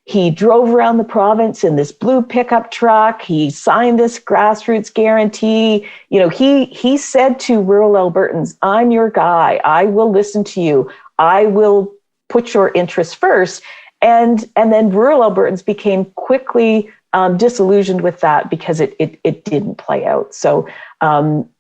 He drove around the province in this blue pickup truck. He signed this grassroots guarantee. He said to rural Albertans, "I'm your guy. I will listen to you. I will put your interests first." And then rural Albertans became quickly disillusioned with that because it didn't play out. So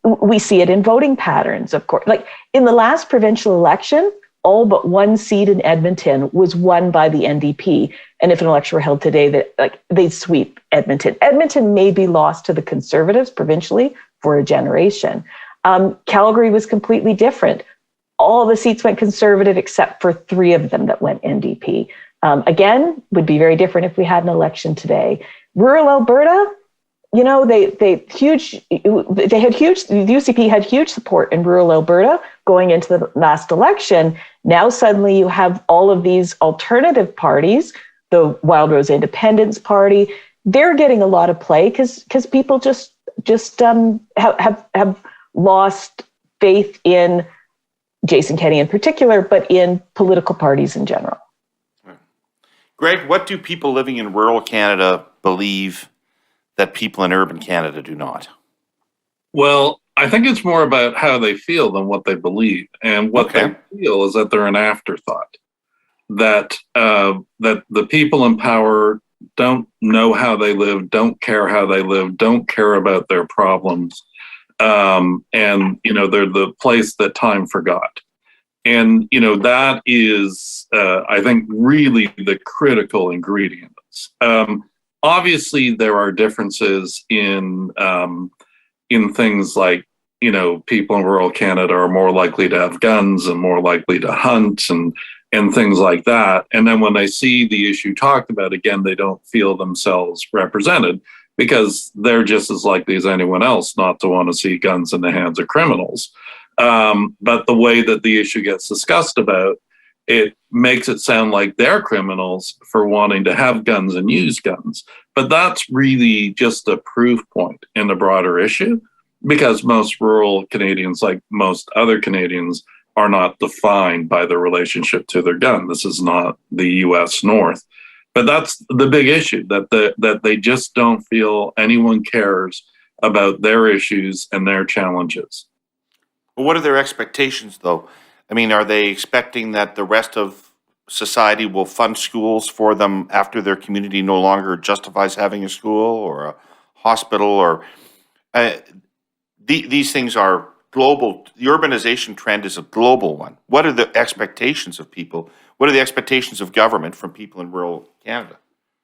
we see it in voting patterns, of course. Like in the last provincial election, all but one seat in Edmonton was won by the NDP. And if an election were held today, they'd sweep Edmonton. Edmonton may be lost to the Conservatives provincially for a generation. Calgary was completely different. All the seats went Conservative except for 3 of them that went NDP. Again, would be very different if we had an election today. Rural Alberta, the UCP had huge support in rural Alberta going into the last election. Now suddenly you have all of these alternative parties, the Wild Rose Independence Party. They're getting a lot of play because people just have lost faith in Jason Kenney in particular, but in political parties in general. Greg, what do people living in rural Canada believe that people in urban Canada do not? Well, I think it's more about how they feel than what they believe. And what they feel is that they're an afterthought. That the people in power don't know how they live, don't care how they live, don't care about their problems. And, they're the place that time forgot. And, that is, I think, really the critical ingredients. Obviously, there are differences in things like, people in rural Canada are more likely to have guns and more likely to hunt and things like that. And then when they see the issue talked about, again, they don't feel themselves represented because they're just as likely as anyone else not to want to see guns in the hands of criminals. But the way that the issue gets discussed about it makes it sound like they're criminals for wanting to have guns and use guns. But that's really just a proof point in the broader issue, because most rural Canadians, like most other Canadians, are not defined by their relationship to their gun. This is not the U.S. North. But that's the big issue, that they just don't feel anyone cares about their issues and their challenges. Well, what are their expectations, though? I mean, are they expecting that the rest of society will fund schools for them after their community no longer justifies having a school or a hospital? Or these things are global. The urbanization trend is a global one. What are the expectations of people? What are the expectations of government from people in rural Canada?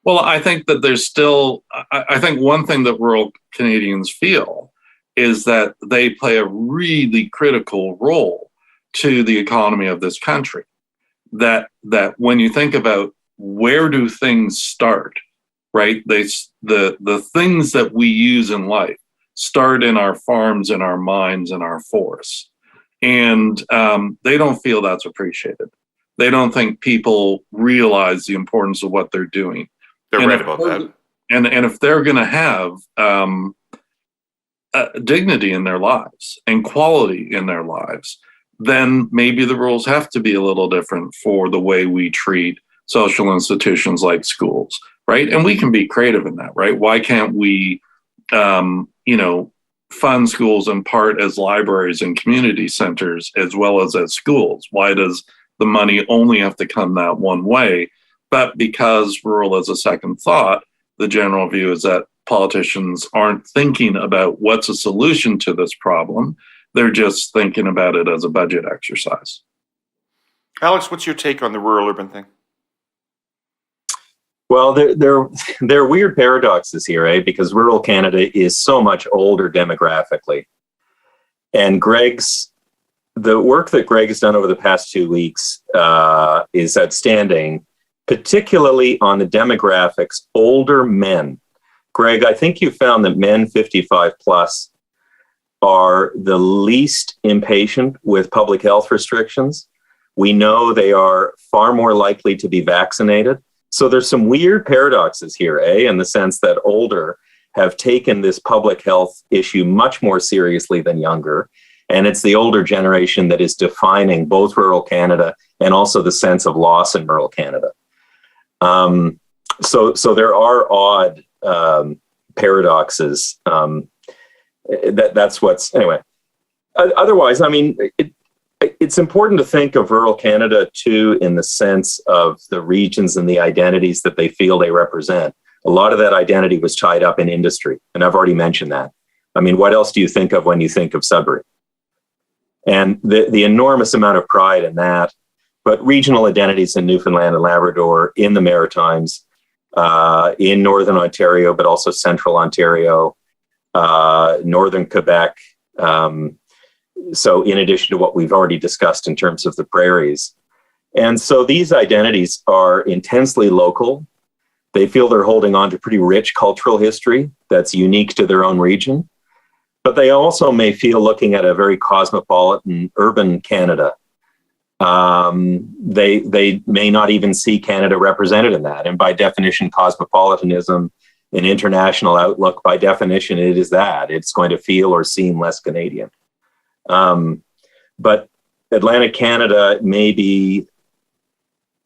Well, I think that there's still, I think one thing that rural Canadians feel is that they play a really critical role to the economy of this country. That when you think about where do things start, right? The things that we use in life start in our farms, in our mines, in our forests. And they don't feel that's appreciated. They don't think people realize the importance of what they're doing. They're right about that. And if they're going to have dignity in their lives and quality in their lives, then maybe the rules have to be a little different for the way we treat social institutions like schools, right? And we can be creative in that, right? Why can't we, fund schools in part as libraries and community centers as well as schools? Why does the money only have to come that one way? But because rural is a second thought, the general view is that politicians aren't thinking about what's a solution to this problem. They're just thinking about it as a budget exercise. Alex, what's your take on the rural-urban thing? Well, there are weird paradoxes here, Because rural Canada is so much older demographically. And the work that Greg has done over the past 2 weeks is outstanding, particularly on the demographics, older men. Greg, I think you found that men 55 plus are the least impatient with public health restrictions. We know they are far more likely to be vaccinated. So there's some weird paradoxes here, in the sense that older have taken this public health issue much more seriously than younger. And it's the older generation that is defining both rural Canada and also the sense of loss in rural Canada. So there are odd paradoxes. That's what's, anyway. Otherwise, I mean, it's important to think of rural Canada too in the sense of the regions and the identities that they feel they represent. A lot of that identity was tied up in industry, and I've already mentioned that. I mean, what else do you think of when you think of Sudbury? And the enormous amount of pride in that, but regional identities in Newfoundland and Labrador, in the Maritimes, in Northern Ontario, but also Central Ontario, Northern Quebec. So in addition to what we've already discussed in terms of the prairies. And so these identities are intensely local. They feel they're holding on to pretty rich cultural history that's unique to their own region. But they also may feel, looking at a very cosmopolitan urban Canada, they may not even see Canada represented in that. And by definition, cosmopolitanism, an international outlook, by definition, it is that. It's going to feel or seem less Canadian. But Atlantic Canada may be,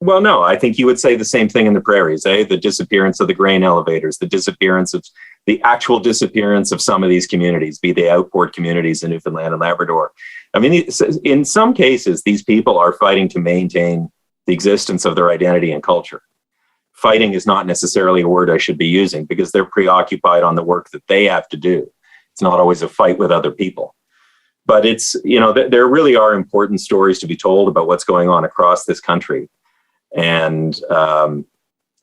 well, no, I think you would say the same thing in the prairies, The disappearance of the grain elevators, the actual disappearance of some of these communities, be they outboard communities in Newfoundland and Labrador. I mean, in some cases, these people are fighting to maintain the existence of their identity and culture. Fighting is not necessarily a word I should be using, because they're preoccupied on the work that they have to do. It's not always a fight with other people. But it's, there really are important stories to be told about what's going on across this country, and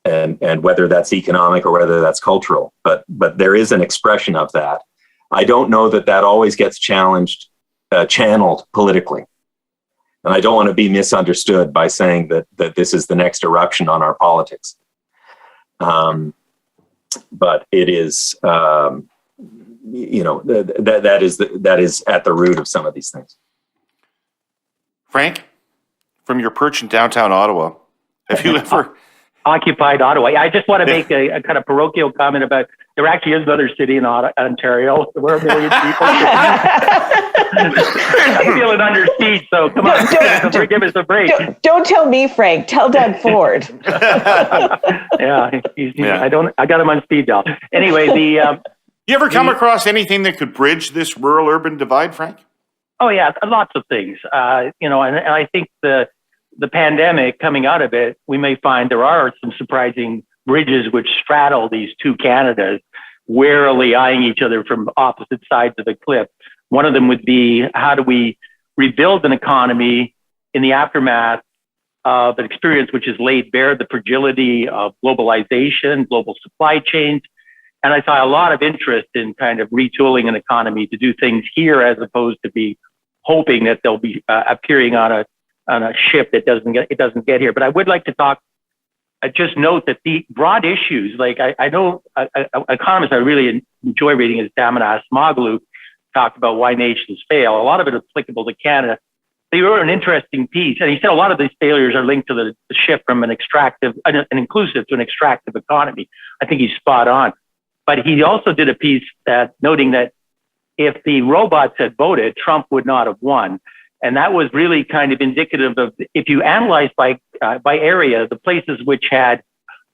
whether that's economic or whether that's cultural. But there is an expression of that. I don't know that always gets channeled politically. And I don't want to be misunderstood by saying that this is the next eruption on our politics. But it is, that is at the root of some of these things. Frank, from your perch in downtown Ottawa. Have you ever occupied Ottawa? I just want to make a kind of parochial comment about there actually is another city in Ontario where 1 million people. I'm feeling under siege, so come on, give us a break. Don't tell me, Frank. Tell Doug Ford. Yeah, I got him on speed dial. Anyway, you ever come across anything that could bridge this rural-urban divide, Frank? Oh yeah, lots of things. And I think the pandemic coming out of it, we may find there are some surprising bridges which straddle these two Canadas, warily eyeing each other from opposite sides of the cliff. One of them would be, how do we rebuild an economy in the aftermath of an experience which has laid bare the fragility of globalization, global supply chains. And I saw a lot of interest in kind of retooling an economy to do things here as opposed to be hoping that they'll be appearing on a ship that doesn't get here. But I would like to talk, just note that the broad issues, like I know economists I really enjoy reading is Damana Asmoglu talked about why nations fail. A lot of it is applicable to Canada. He wrote an interesting piece, and he said a lot of these failures are linked to the shift from an inclusive to an extractive economy. I think he's spot on. But he also did a piece noting that if the robots had voted, Trump would not have won. And that was really kind of indicative of, if you analyze by area, the places which had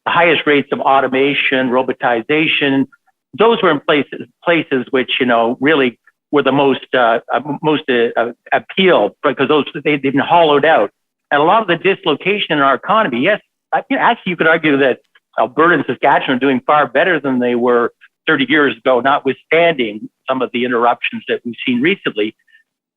the highest rates of automation, robotization, those were in places which, really were the most appealed, because they've been hollowed out. And a lot of the dislocation in our economy, yes, actually you could argue that Alberta and Saskatchewan are doing far better than they were 30 years ago, notwithstanding some of the interruptions that we've seen recently.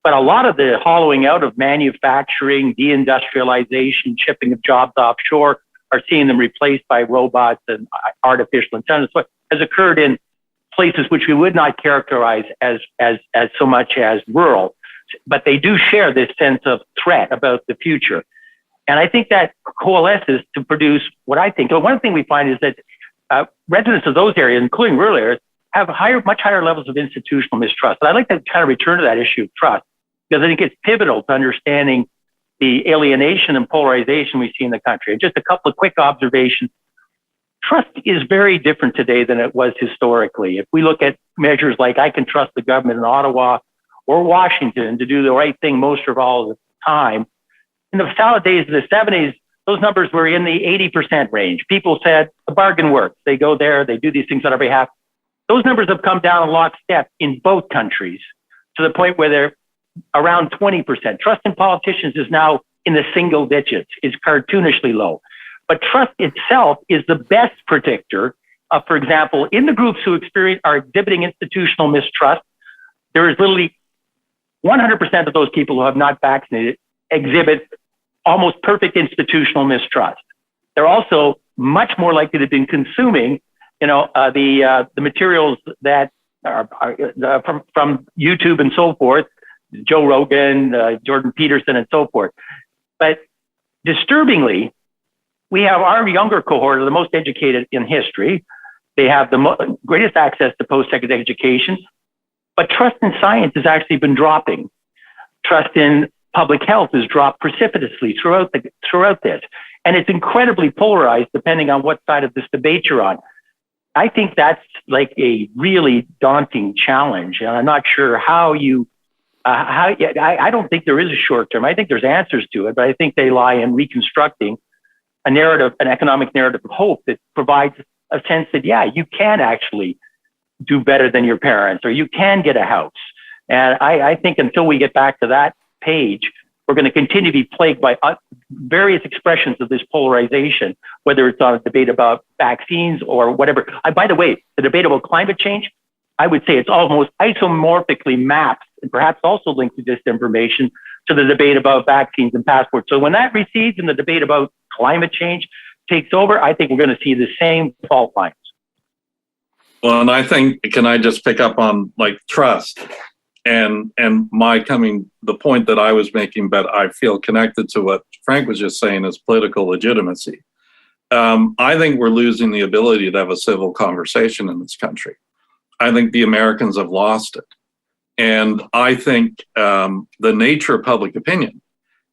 But a lot of the hollowing out of manufacturing, deindustrialization, shipping of jobs offshore, are seeing them replaced by robots and artificial intelligence. What has occurred in places which we would not characterize as so much as rural, but they do share this sense of threat about the future. And I think that coalesces to produce what I think. One thing we find is that residents of those areas, including rural areas, have much higher levels of institutional mistrust. And I'd like to kind of return to that issue of trust, because I think it's pivotal to understanding the alienation and polarization we see in the country. And just a couple of quick observations. Trust is very different today than it was historically. If we look at measures like I can trust the government in Ottawa or Washington to do the right thing most of all the time, in the solid days of the 70s, those numbers were in the 80% range. People said the bargain works. They go there, they do these things on our behalf. Those numbers have come down a lockstep in both countries to the point where they're around 20%. Trust in politicians is now in the single digits, is cartoonishly low. But trust itself is the best predictor of, for example, in the groups who are exhibiting institutional mistrust, there is literally 100% of those people who have not vaccinated exhibit almost perfect institutional mistrust. They're also much more likely to have been consuming, the materials that are from YouTube and so forth, Joe Rogan, Jordan Peterson, and so forth. But disturbingly, we have our younger cohort are the most educated in history. They have the greatest access to post-secondary education, but trust in science has actually been dropping. Trust in public health has dropped precipitously throughout this. And it's incredibly polarized depending on what side of this debate you're on. I think that's like a really daunting challenge. And I'm not sure I don't think there is a short term. I think there's answers to it, but I think they lie in reconstructing a narrative, an economic narrative of hope that provides a sense that, yeah, you can actually do better than your parents, or you can get a house. And I think until we get back to that page, we're going to continue to be plagued by various expressions of this polarization, whether it's on a debate about vaccines or whatever. By the way, the debate about climate change, I would say it's almost isomorphically mapped and perhaps also linked to disinformation to the debate about vaccines and passports. So when that recedes and the debate about climate change takes over, I think we're going to see the same fault lines. Well, and I think, can I just pick up on like trust and the point that I was making, but I feel connected to what Frank was just saying is political legitimacy. I think we're losing the ability to have a civil conversation in this country. I think the Americans have lost it. And I think the nature of public opinion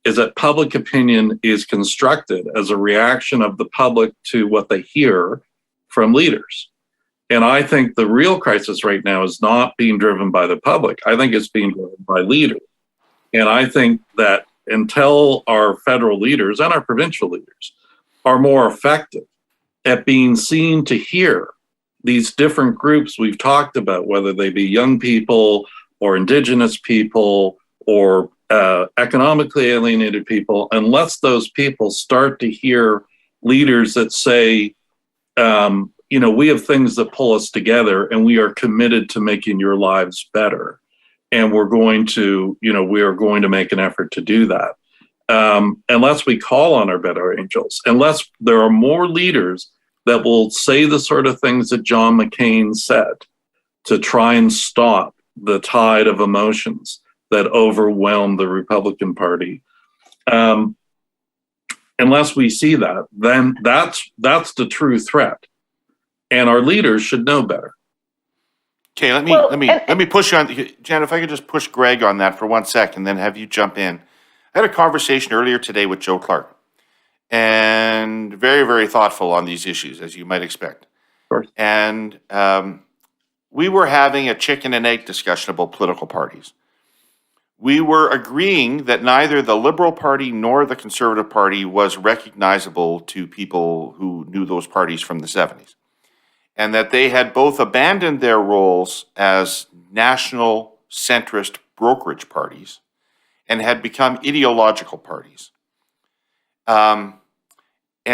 is that public opinion is constructed as a reaction of the public to what they hear from leaders. And I think the real crisis right now is not being driven by the public. I think it's being driven by leaders. And I think that until our federal leaders and our provincial leaders are more effective at being seen to hear these different groups we've talked about, whether they be young people or Indigenous people or economically alienated people, unless those people start to hear leaders that say, we have things that pull us together and we are committed to making your lives better. And we are going to make an effort to do that. Unless we call on our better angels, unless there are more leaders that will say the sort of things that John McCain said to try and stop the tide of emotions that overwhelm the Republican Party. Unless we see that, then that's the true threat. And our leaders should know better. Okay, let me push you on, Jan, if I could just push Greg on that for 1 second, then have you jump in. I had a conversation earlier today with Joe Clark, and very, very thoughtful on these issues, as you might expect. Of course. And we were having a chicken and egg discussion about political parties. We were agreeing that neither the Liberal Party nor the Conservative Party was recognizable to people who knew those parties from the 70s. And that they had both abandoned their roles as national centrist brokerage parties and had become ideological parties. And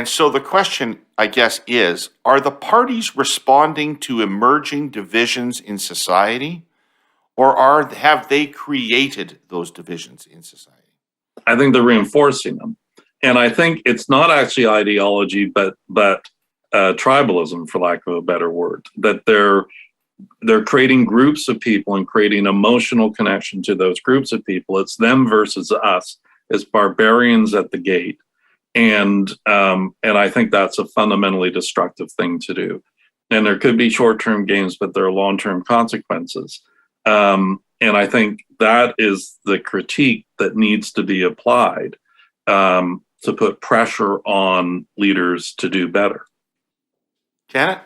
so the question, I guess, is, are the parties responding to emerging divisions in society, or have they created those divisions in society? I think they're reinforcing them. And I think it's not actually ideology, but tribalism, for lack of a better word, that they're creating groups of people and creating emotional connection to those groups of people. It's them versus us. It's barbarians at the gate. And I think that's a fundamentally destructive thing to do. And there could be short-term gains, but there are long-term consequences. And I think that is the critique that needs to be applied to put pressure on leaders to do better. Janet?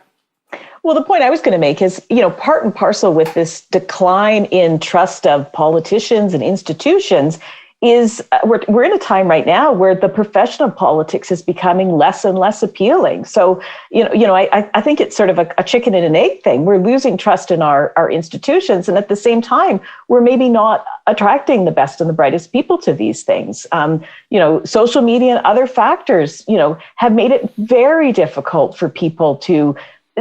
Well, the point I was going to make is, part and parcel with this decline in trust of politicians and institutions is we're in a time right now where the profession of politics is becoming less and less appealing. So, I think it's sort of a chicken and an egg thing. We're losing trust in our institutions. And at the same time, we're maybe not attracting the best and the brightest people to these things. Social media and other factors, have made it very difficult for people to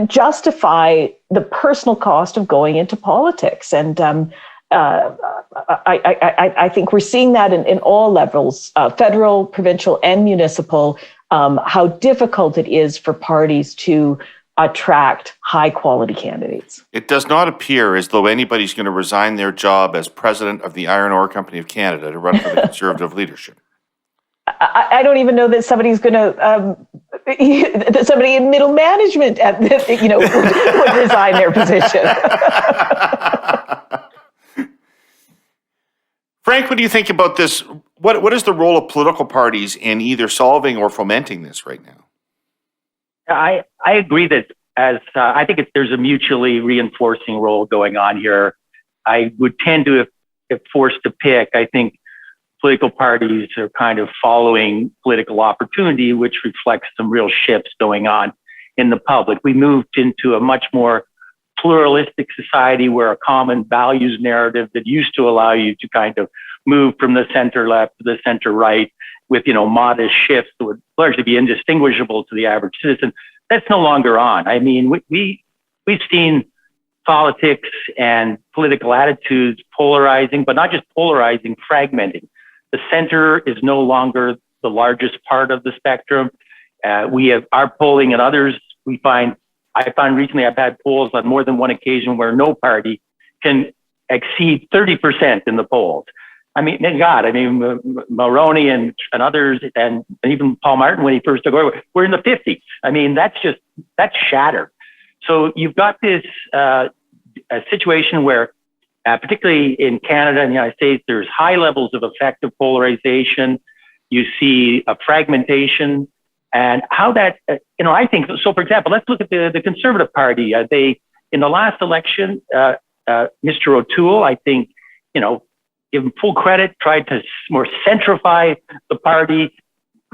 justify the personal cost of going into politics. And I think we're seeing that in all levels, federal, provincial, and municipal, how difficult it is for parties to attract high quality candidates. It does not appear as though anybody's going to resign their job as president of the Iron Ore Company of Canada to run for the Conservative leadership. I don't even know that somebody's going to, that somebody in middle management would resign their position. Frank, what do you think about this? What is the role of political parties in either solving or fomenting this right now? I agree that I think there's a mutually reinforcing role going on here. I would tend to, if forced to pick, I think political parties are kind of following political opportunity, which reflects some real shifts going on in the public. We moved into a much more pluralistic society where a common values narrative that used to allow you to kind of move from the center left to the center right with, modest shifts that would largely be indistinguishable to the average citizen. That's no longer on. I mean, we've seen politics and political attitudes polarizing, but not just polarizing, fragmenting. The center is no longer the largest part of the spectrum. We have our polling and others. I found recently I've had polls on more than one occasion where no party can exceed 30% in the polls. I mean, Mulroney and others, and even Paul Martin when he first took over, we're in the 50s. I mean, that's shattered. So you've got this a situation where, particularly in Canada and the United States, there's high levels of effective polarization. You see a fragmentation, and how that, I think, so for example, let's look at the Conservative Party. They, in the last election, Mr. O'Toole, I think, give him full credit, tried to more centrify the party,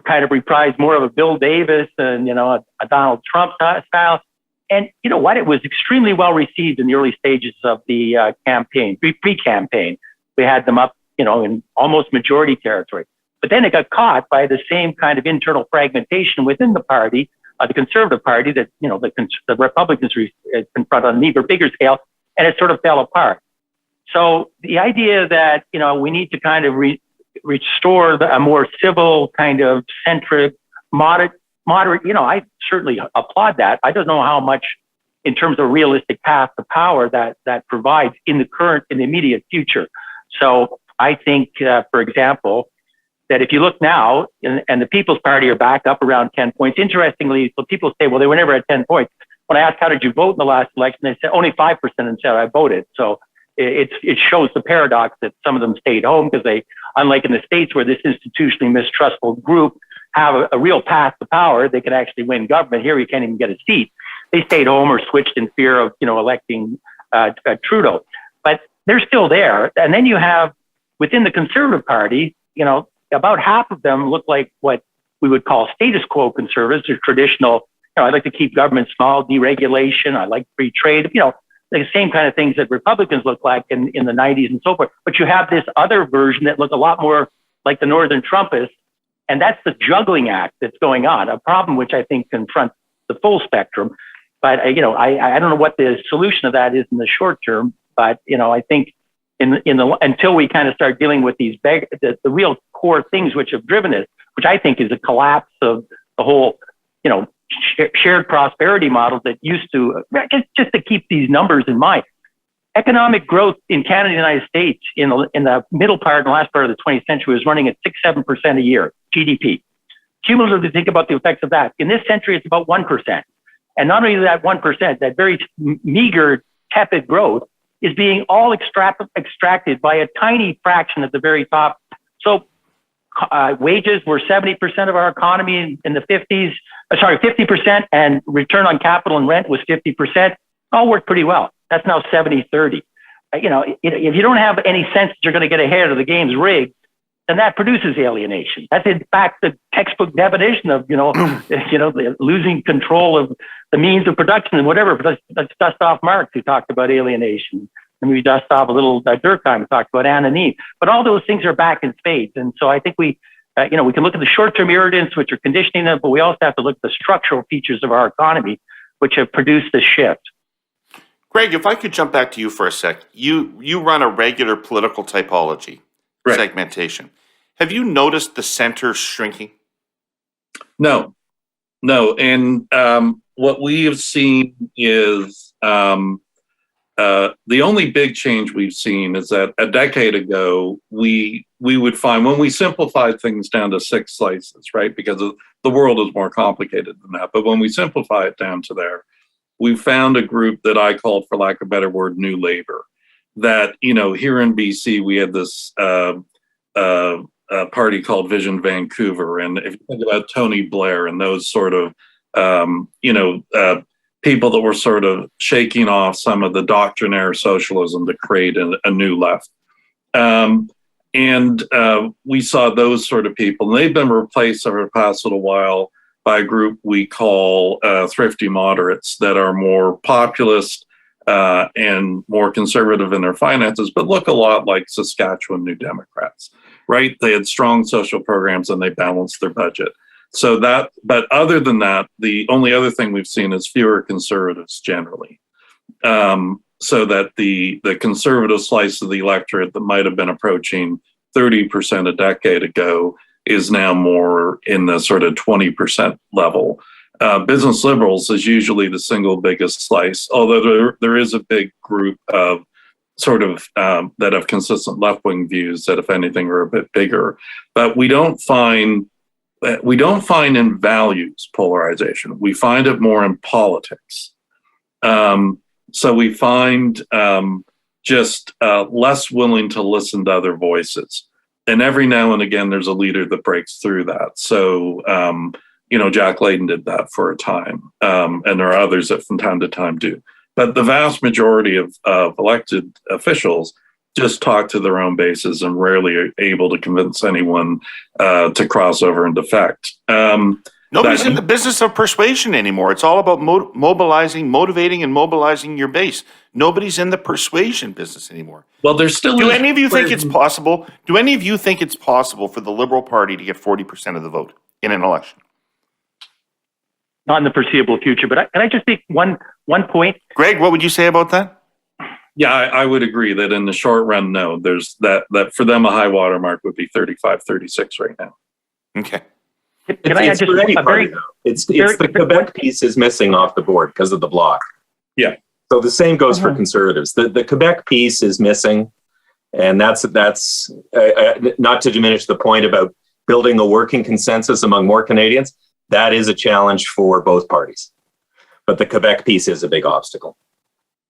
kind of reprise more of a Bill Davis and, a Donald Trump style. And you know what? It was extremely well received in the early stages of the campaign, pre-campaign. We had them up, in almost majority territory. But then it got caught by the same kind of internal fragmentation within the party, the Conservative Party, that, the Republicans confront on an even bigger scale, and it sort of fell apart. So the idea that, we need to kind of restore a more civil, kind of centric, moderate, I certainly applaud that. I don't know how much in terms of realistic path to power that provides in the immediate future. So I think, for example, that if you look now, and the People's Party are back up around 10 points. Interestingly, so people say, well, they were never at 10 points. When I asked, how did you vote in the last election? They said only 5% and said I voted. So it shows the paradox that some of them stayed home because they, unlike in the States where this institutionally mistrustful group have a real path to power, they could actually win government. Here, you can't even get a seat. They stayed home or switched in fear of, electing Trudeau. But they're still there. And then you have, within the Conservative Party, about half of them look like what we would call status quo conservatives, or traditional, I'd like to keep government small, deregulation, I like free trade, the same kind of things that Republicans look like in the 90s and so forth. But you have this other version that look a lot more like the Northern Trumpists, and that's the juggling act that's going on, a problem which I think confronts the full spectrum. But, I don't know what the solution of that is in the short term, but, I think until we kind of start dealing with these the real core things which have driven it, which I think is a collapse of the whole, shared prosperity model that used to, just to keep these numbers in mind. Economic growth in Canada and the United States in the middle part and the last part of the 20th century was running at 6-7% a year, GDP. Cumulatively, think about the effects of that. In this century, it's about 1%. And not only that 1%, that very meager, tepid growth is being all extracted by a tiny fraction at the very top. So wages were 70% of our economy in the 50s, 50%, and return on capital and rent was 50%. All worked pretty well. That's now 70-30. If you don't have any sense that you're going to get ahead of the game's rigged, then that produces alienation. That's in fact the textbook definition of, losing control of the means of production and whatever. Let's dust off Marx, who talked about alienation. And we dust off a little Durkheim, who talked about Anne and Eve. But all those things are back in spades. And so I think we can look at the short-term irritants, which are conditioning them, but we also have to look at the structural features of our economy, which have produced this shift. Greg, if I could jump back to you for a sec. You run a regular political typology, right, segmentation. Have you noticed the center shrinking? No. And what we have seen is the only big change we've seen is that a decade ago, we would find when we simplified things down to 6 slices, right? Because the world is more complicated than that. But when we simplify it down to there, we found a group that I called, for lack of a better word, New Labor. That, here in BC, we had this party called Vision Vancouver. And if you think about Tony Blair and those sort of, people that were sort of shaking off some of the doctrinaire socialism to create a new left. And we saw those sort of people, and they've been replaced over the past little while by a group we call thrifty moderates that are more populist and more conservative in their finances, but look a lot like Saskatchewan New Democrats, right? They had strong social programs and they balanced their budget. So but other than that, the only other thing we've seen is fewer conservatives generally. So that the conservative slice of the electorate that might have been approaching 30% a decade ago is now more in the sort of 20% level. Business liberals is usually the single biggest slice, although there is a big group of sort of that have consistent left-wing views that, if anything, are a bit bigger. But we don't find in values polarization. We find it more in politics. So we find just less willing to listen to other voices. And every now and again, there's a leader that breaks through that. So, Jack Layton did that for a time. And there are others that from time to time do. But the vast majority of elected officials just talk to their own bases and rarely are able to convince anyone to cross over and defect. Nobody's in the business of persuasion anymore. It's all about motivating and mobilizing your base. Nobody's in the persuasion business anymore. Well, there's still. Do any of you think it's possible? Do any of you think it's possible for the Liberal Party to get 40% of the vote in an election? Not in the foreseeable future, but can I just make one point? Greg, what would you say about that? Yeah, I would agree that in the short run, no. There's that for them a high water mark would be 35, 36 right now. Okay. It's for any party, though. It's the Quebec piece is missing off the board because of the bloc. Yeah. So the same goes for Conservatives. The Quebec piece is missing, and that's not to diminish the point about building a working consensus among more Canadians. That is a challenge for both parties, but the Quebec piece is a big obstacle.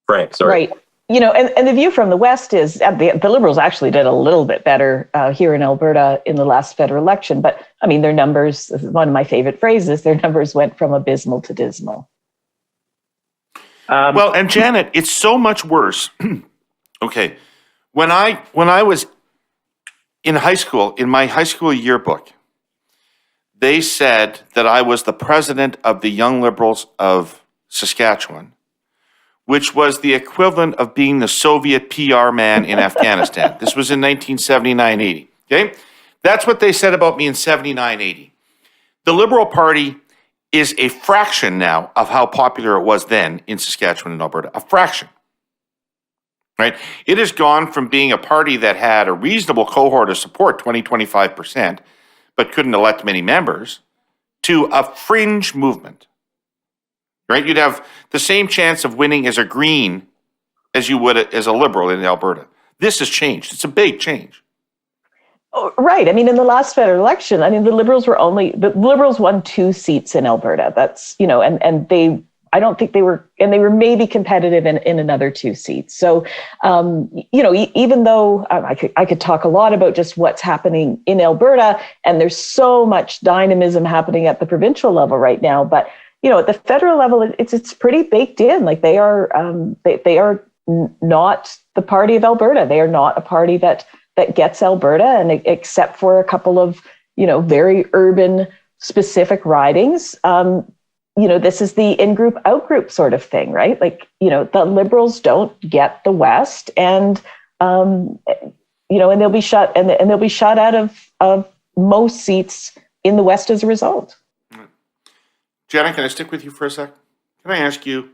Frank, sorry. Right. And the view from the West is the Liberals actually did a little bit better here in Alberta in the last federal election. But I mean, their numbers, one of my favorite phrases, their numbers went from abysmal to dismal. Well, and Janet, it's so much worse. Okay. When I was in high school, in my high school yearbook, they said that I was the president of the Young Liberals of Saskatchewan, which was the equivalent of being the Soviet PR man in Afghanistan. This was in 1979-80, okay? That's what they said about me in 79-80. The Liberal Party is a fraction now of how popular it was then in Saskatchewan and Alberta, a fraction, right? It has gone from being a party that had a reasonable cohort of support, 20-25%, but couldn't elect many members, to a fringe movement. Right? You'd have the same chance of winning as a Green as you would as a Liberal in Alberta. This has changed. It's a big change. Oh, right. I mean, in the last federal election, I mean, the Liberals won 2 seats in Alberta. That's, and I don't think they were maybe competitive in another 2 seats. So, even though I could talk a lot about just what's happening in Alberta, and there's so much dynamism happening at the provincial level right now, but at the federal level, it's pretty baked in. Like they are not the party of Alberta. They are not a party that gets Alberta, and except for a couple of very urban specific ridings. This is the in-group, out-group sort of thing, right? Like the Liberals don't get the West, and and they'll be shut and they'll be shut out of most seats in the West as a result. Janet, can I stick with you for a sec? Can I ask you,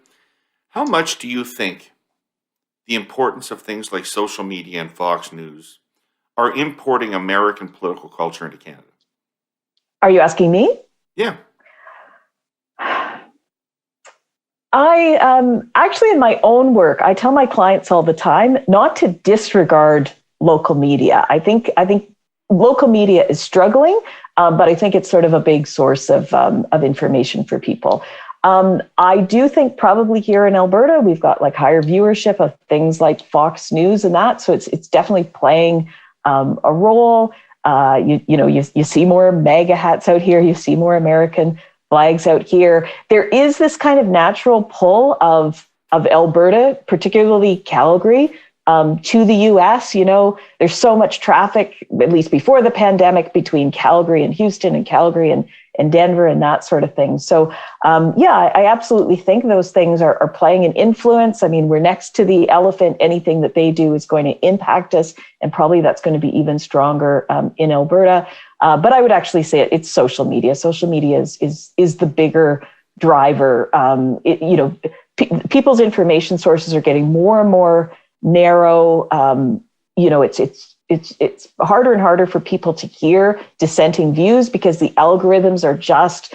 how much do you think the importance of things like social media and Fox News are importing American political culture into Canada? Are you asking me? Yeah. I actually, in my own work, I tell my clients all the time not to disregard local media. I think local media is struggling, but I think it's sort of a big source of information for people. I do think probably here in Alberta, we've got like higher viewership of things like Fox News and that. So it's definitely playing a role. You see more MAGA hats out here. You see more American flags out here. There is this kind of natural pull of Alberta, particularly Calgary, to the US. There's so much traffic, at least before the pandemic, between Calgary and Houston and Calgary and Denver and that sort of thing. So, I absolutely think those things are playing an influence. I mean, we're next to the elephant. Anything that they do is going to impact us, and probably that's going to be even stronger in Alberta. But I would actually say it's social media. Social media is the bigger driver. People's information sources are getting more and more narrow. It's harder and harder for people to hear dissenting views because the algorithms are just,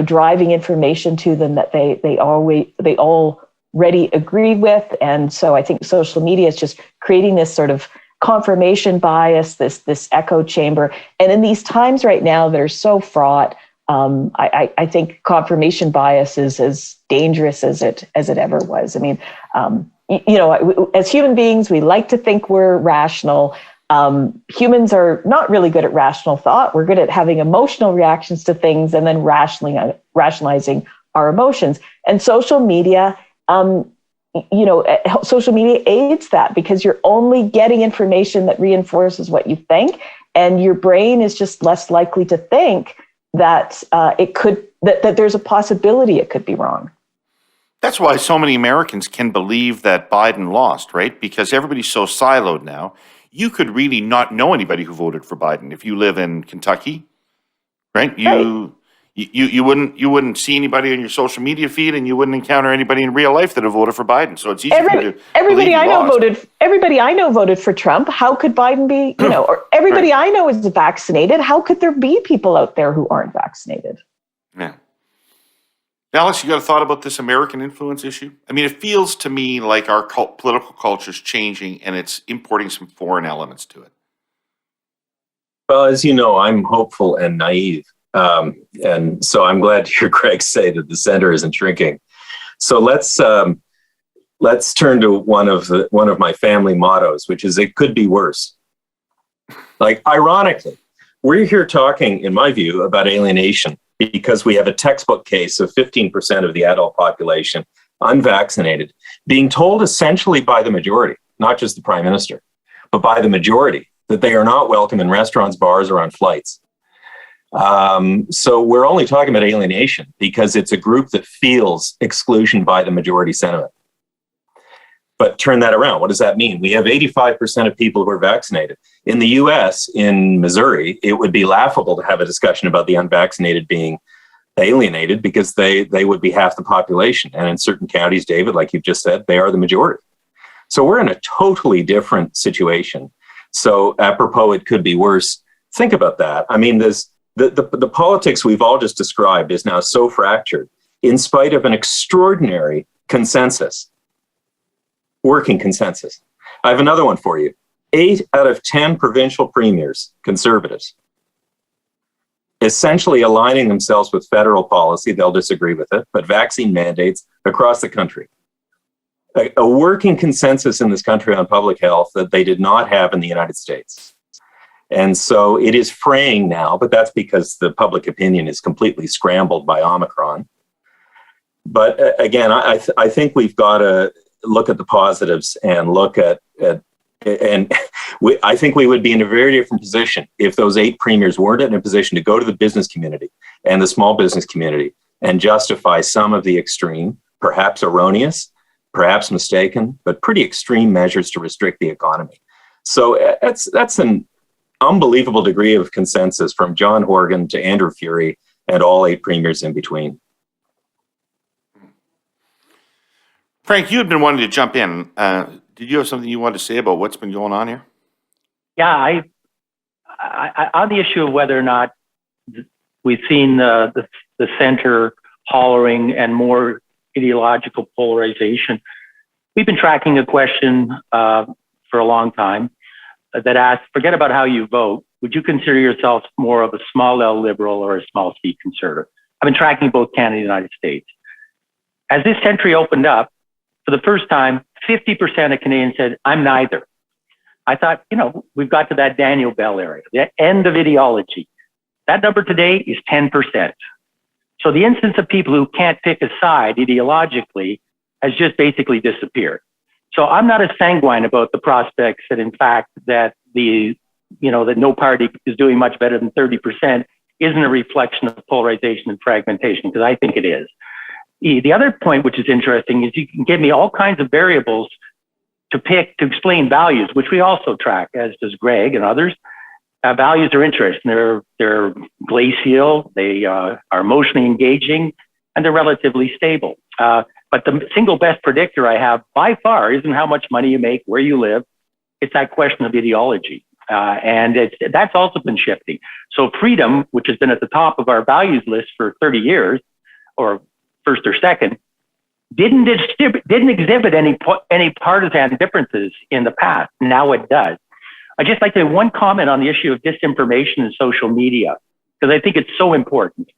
driving information to them that they already agree with. And so I think social media is just creating this sort of confirmation bias, this echo chamber. And in these times right now that are so fraught, I think confirmation bias is as dangerous as it ever was. I mean, as human beings, we like to think we're rational. Humans are not really good at rational thought. We're good at having emotional reactions to things and then rationalizing our emotions. And social media, social media aids that, because you're only getting information that reinforces what you think, and your brain is just less likely to think that that there's a possibility it could be wrong. That's why so many Americans can believe that Biden lost, right? Because everybody's so siloed now. You could really not know anybody who voted for Biden if you live in Kentucky, right? You wouldn't see anybody on your social media feed, and you wouldn't encounter anybody in real life that have voted for Biden. So it's easy for you to everybody I know voted for Trump. How could Biden be? Or everybody I know is vaccinated. How could there be people out there who aren't vaccinated? Yeah. Alice, you got a thought about this American influence issue? I mean, it feels to me like our political culture is changing, and it's importing some foreign elements to it. Well, as you know, I'm hopeful and naive. And so I'm glad to hear Greg say that the center isn't shrinking. So let's turn to one of my family mottos, which is it could be worse. Like, ironically, we're here talking, in my view, about alienation because we have a textbook case of 15% of the adult population unvaccinated being told essentially by the majority, not just the prime minister, but by the majority, that they are not welcome in restaurants, bars, or on flights. So we're only talking about alienation because it's a group that feels exclusion by the majority sentiment. But turn that around. What does that mean? We have 85% of people who are vaccinated. In the US, in Missouri, it would be laughable to have a discussion about the unvaccinated being alienated because they would be half the population. And in certain counties, David, like you've just said, they are the majority. So we're in a totally different situation. So apropos, it could be worse. Think about that. I mean, the politics we've all just described is now so fractured in spite of an extraordinary consensus, working consensus. I have another one for you. 8 out of 10 provincial premiers, conservatives, essentially aligning themselves with federal policy, they'll disagree with it, but vaccine mandates across the country. A working consensus in this country on public health that they did not have in the United States. And so it is fraying now, but that's because the public opinion is completely scrambled by Omicron. But again, I think we've got to look at the positives and look at I think we would be in a very different position if those 8 premiers weren't in a position to go to the business community and the small business community and justify some of the extreme, perhaps erroneous, perhaps mistaken, but pretty extreme measures to restrict the economy. So that's an unbelievable degree of consensus from John Horgan to Andrew Furey and all 8 premiers in between. Frank, you had been wanting to jump in. Did you have something you wanted to say about what's been going on here? Yeah, I on the issue of whether or not we've seen the center hollering and more ideological polarization, we've been tracking a question for a long time that asks, forget about how you vote, would you consider yourself more of a small L liberal or a small C conservative? I've been tracking both Canada and the United States. As this century opened up, for the first time, 50% of Canadians said, I'm neither. I thought, we've got to that Daniel Bell area, the end of ideology. That number today is 10%. So the instance of people who can't pick a side ideologically has just basically disappeared. So I'm not as sanguine about the prospects that, in fact, that that no party is doing much better than 30% isn't a reflection of polarization and fragmentation, because I think it is. The other point, which is interesting, is you can give me all kinds of variables to pick to explain values, which we also track, as does Greg and others. Values are interesting. They're glacial, they are emotionally engaging, and they're relatively stable. But the single best predictor I have by far isn't how much money you make, where you live. It's that question of ideology. And that's also been shifting. So freedom, which has been at the top of our values list for 30 years, or first or second, didn't exhibit any partisan differences in the past. Now it does. I just like to one comment on the issue of disinformation and social media, because I think it's so important.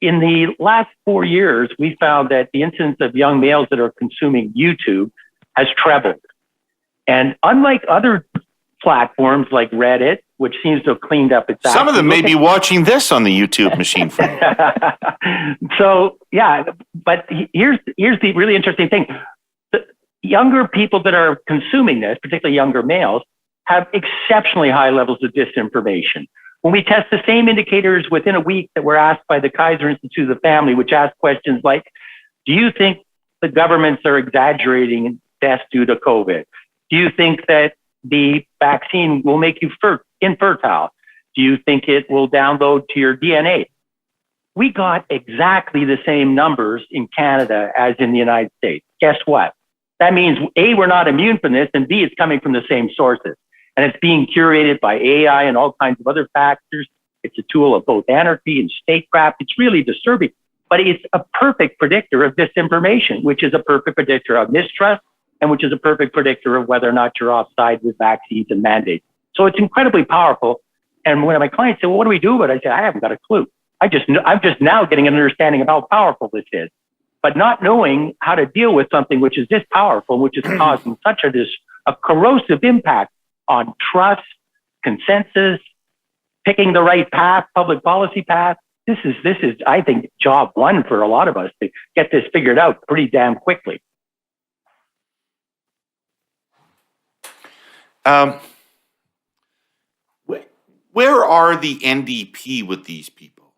In the last 4 years, we found that the incidence of young males that are consuming YouTube has trebled. And unlike other platforms like Reddit, which seems to have cleaned up its act. Some of them may be watching this on the YouTube machine for you. So, yeah, but here's the really interesting thing. The younger people that are consuming this, particularly younger males, have exceptionally high levels of disinformation. When we test the same indicators within a week that were asked by the Kaiser Institute of the Family, which asked questions like, do you think the governments are exaggerating deaths due to COVID? Do you think that the vaccine will make you infertile? Do you think it will download to your DNA? We got exactly the same numbers in Canada as in the United States. Guess what? That means A, we're not immune from this, and B, it's coming from the same sources. And it's being curated by AI and all kinds of other factors. It's a tool of both anarchy and statecraft. It's really disturbing, but it's a perfect predictor of disinformation, which is a perfect predictor of mistrust, and which is a perfect predictor of whether or not you're offside with vaccines and mandates. So it's incredibly powerful. And when my clients say, well, what do we do about it? I say, I haven't got a clue. I'm just now getting an understanding of how powerful this is, but not knowing how to deal with something which is this powerful, which is causing such a corrosive impact on trust, consensus, picking the right path, public policy path. This is, I think, job one for a lot of us to get this figured out pretty damn quickly. Where are the NDP with these people?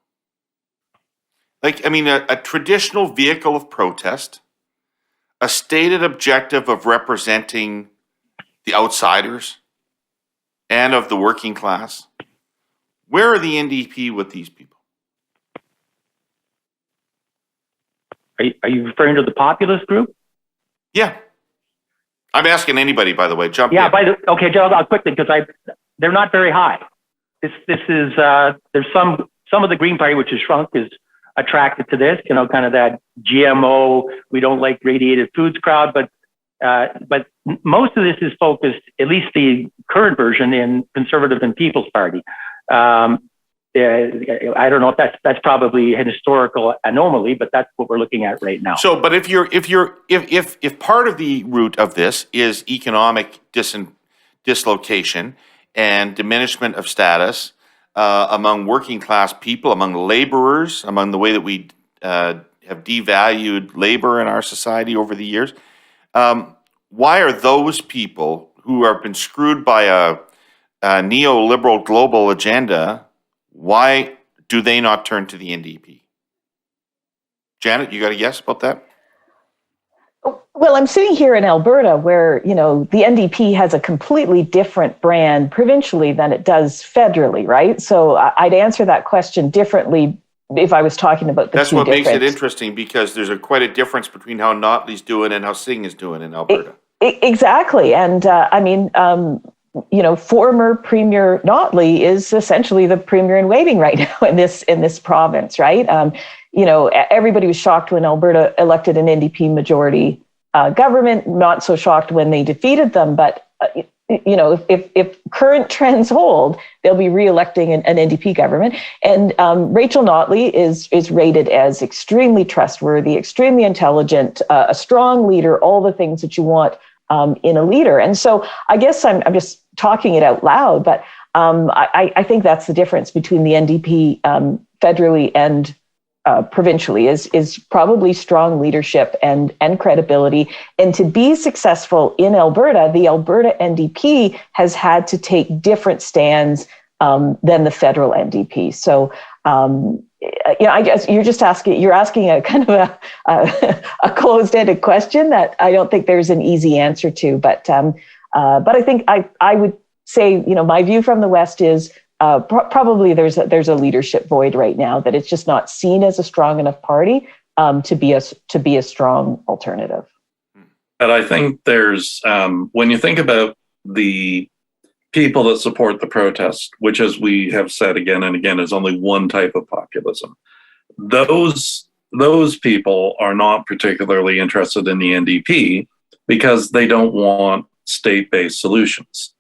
Like, I mean, a traditional vehicle of protest, a stated objective of representing the outsiders and of the working class. Where are the NDP with these people? Are you referring to the populist group? Yeah. I'm asking anybody, by the way. Jump Yeah, in. okay, Joe, I'll quickly, because they're not very high. This is, there's some of the Green Party, which has shrunk, is attracted to this, kind of that GMO, we don't like radiated foods crowd, but most of this is focused, at least the current version, in Conservative and People's Party. I don't know if that's probably an historical anomaly, but that's what we're looking at right now. So, but if part of the root of this is economic dislocation and diminishment of status among working class people, among laborers, among the way that we have devalued labor in our society over the years, why are those people who have been screwed by a neoliberal global agenda, why do they not turn to the NDP? Janet, you got a guess about that? Well, I'm sitting here in Alberta where, the NDP has a completely different brand provincially than it does federally, right? So I'd answer that question differently if I was talking about the That's two what different. makes it interesting, because there's quite a difference between how Notley's doing and how Singh is doing in Alberta. Exactly. And former Premier Notley is essentially the premier in waiting right now in this province, right? Everybody was shocked when Alberta elected an NDP majority government, not so shocked when they defeated them. But, if current trends hold, they'll be re-electing an NDP government. And Rachel Notley is rated as extremely trustworthy, extremely intelligent, a strong leader, all the things that you want in a leader. And so I guess I'm just talking it out loud, but I think that's the difference between the NDP federally and provincially is probably strong leadership and credibility. And to be successful in Alberta, the Alberta NDP has had to take different stands than the federal NDP. So, I guess you're asking a kind of a closed-ended question that I don't think there's an easy answer to. But I think I would say, my view from the West is probably there's a leadership void right now, that it's just not seen as a strong enough party to be a strong alternative. But I think there's when you think about the people that support the protest, which, as we have said again and again, is only one type of populism. Those people are not particularly interested in the NDP because they don't want state-based solutions,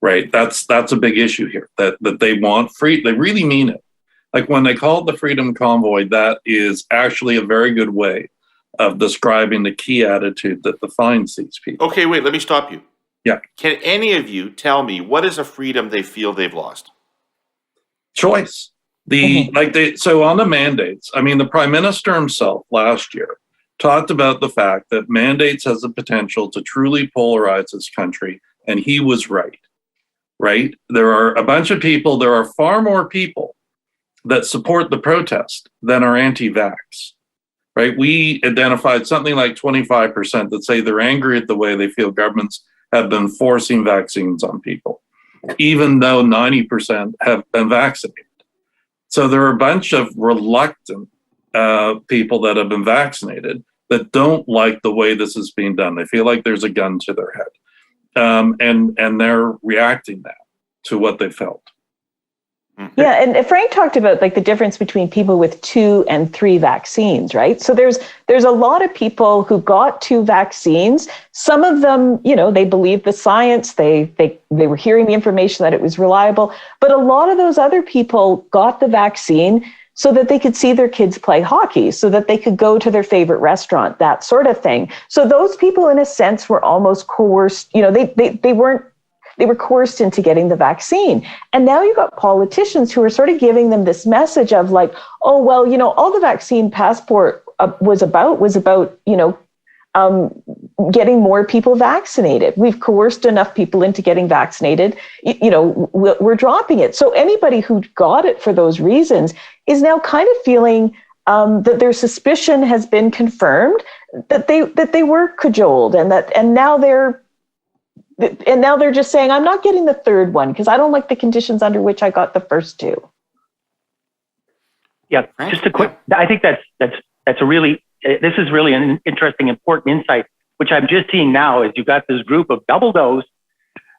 right? That's a big issue here, that they want free. They really mean it. Like when they call it the Freedom Convoy, that is actually a very good way of describing the key attitude that defines these people. Okay, wait, let me stop you. Yeah. Can any of you tell me what is a freedom they feel they've lost? Choice. So on the mandates, I mean, the Prime Minister himself last year talked about the fact that mandates has the potential to truly polarize this country, and he was right. Right? There are a bunch of people, there are far more people that support the protest than are anti-vax. Right? We identified something like 25% that say they're angry at the way they feel governments have been forcing vaccines on people, even though 90% have been vaccinated. So there are a bunch of reluctant people that have been vaccinated that don't like the way this is being done. They feel like there's a gun to their head. And they're reacting now to what they felt. Yeah, and Frank talked about like the difference between people with 2 and 3 vaccines, right? So there's a lot of people who got 2 vaccines. Some of them, you know, they believed the science, they were hearing the information that it was reliable, but a lot of those other people got the vaccine so that they could see their kids play hockey, so that they could go to their favorite restaurant, that sort of thing. So those people, in a sense, were almost coerced. You know, they were coerced into getting the vaccine. And now you've got politicians who are sort of giving them this message of like, oh, well, you know, all the vaccine passport was about, you know, getting more people vaccinated. We've coerced enough people into getting vaccinated. You know, we're dropping it. So anybody who got it for those reasons is now kind of feeling that their suspicion has been confirmed, that they were cajoled, and now they're just saying, I'm not getting the 3rd one because I don't like the conditions under which I got the first 2. Yeah, just a quick. I think that's a really. This is really an interesting, important insight, which I'm just seeing now. Is you've got this group of double dose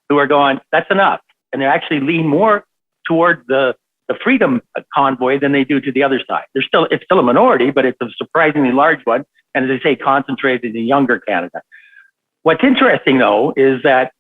who are going, that's enough, and they actually lean more towards the freedom convoy than they do to the other side. It's still a minority, but it's a surprisingly large one, and as I say, concentrated in younger Canada. What's interesting, though, is that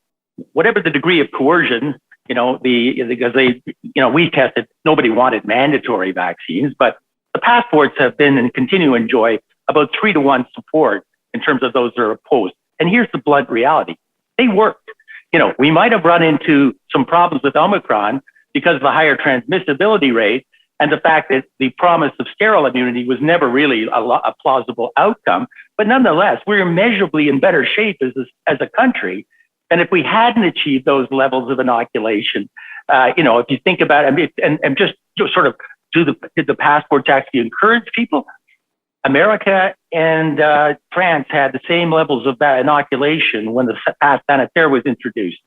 whatever the degree of coercion, you know, because they, you know, we tested, nobody wanted mandatory vaccines, but the passports have been and continue to enjoy about 3-to-1 support in terms of those that are opposed. And here's the blunt reality. They worked. You know, we might have run into some problems with Omicron because of the higher transmissibility rate and the fact that the promise of sterile immunity was never really a plausible outcome. But nonetheless, we're immeasurably in better shape as a country than if we hadn't achieved those levels of inoculation. You know, if you think about it, and just sort of did the passports actually encourage people? America and France had the same levels of that inoculation when the pass sanitaire was introduced.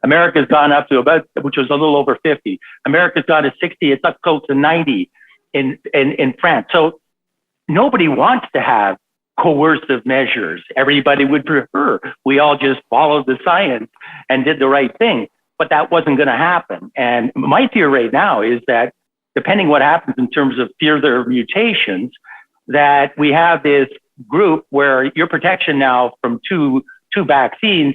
America's gone up to about, which was a little over 50. America's gone to 60. It's up close to 90 in France. So nobody wants to have coercive measures. Everybody would prefer we all just followed the science and did the right thing. But that wasn't going to happen. And my theory right now is that depending what happens in terms of further mutations, that we have this group where your protection now from two vaccines,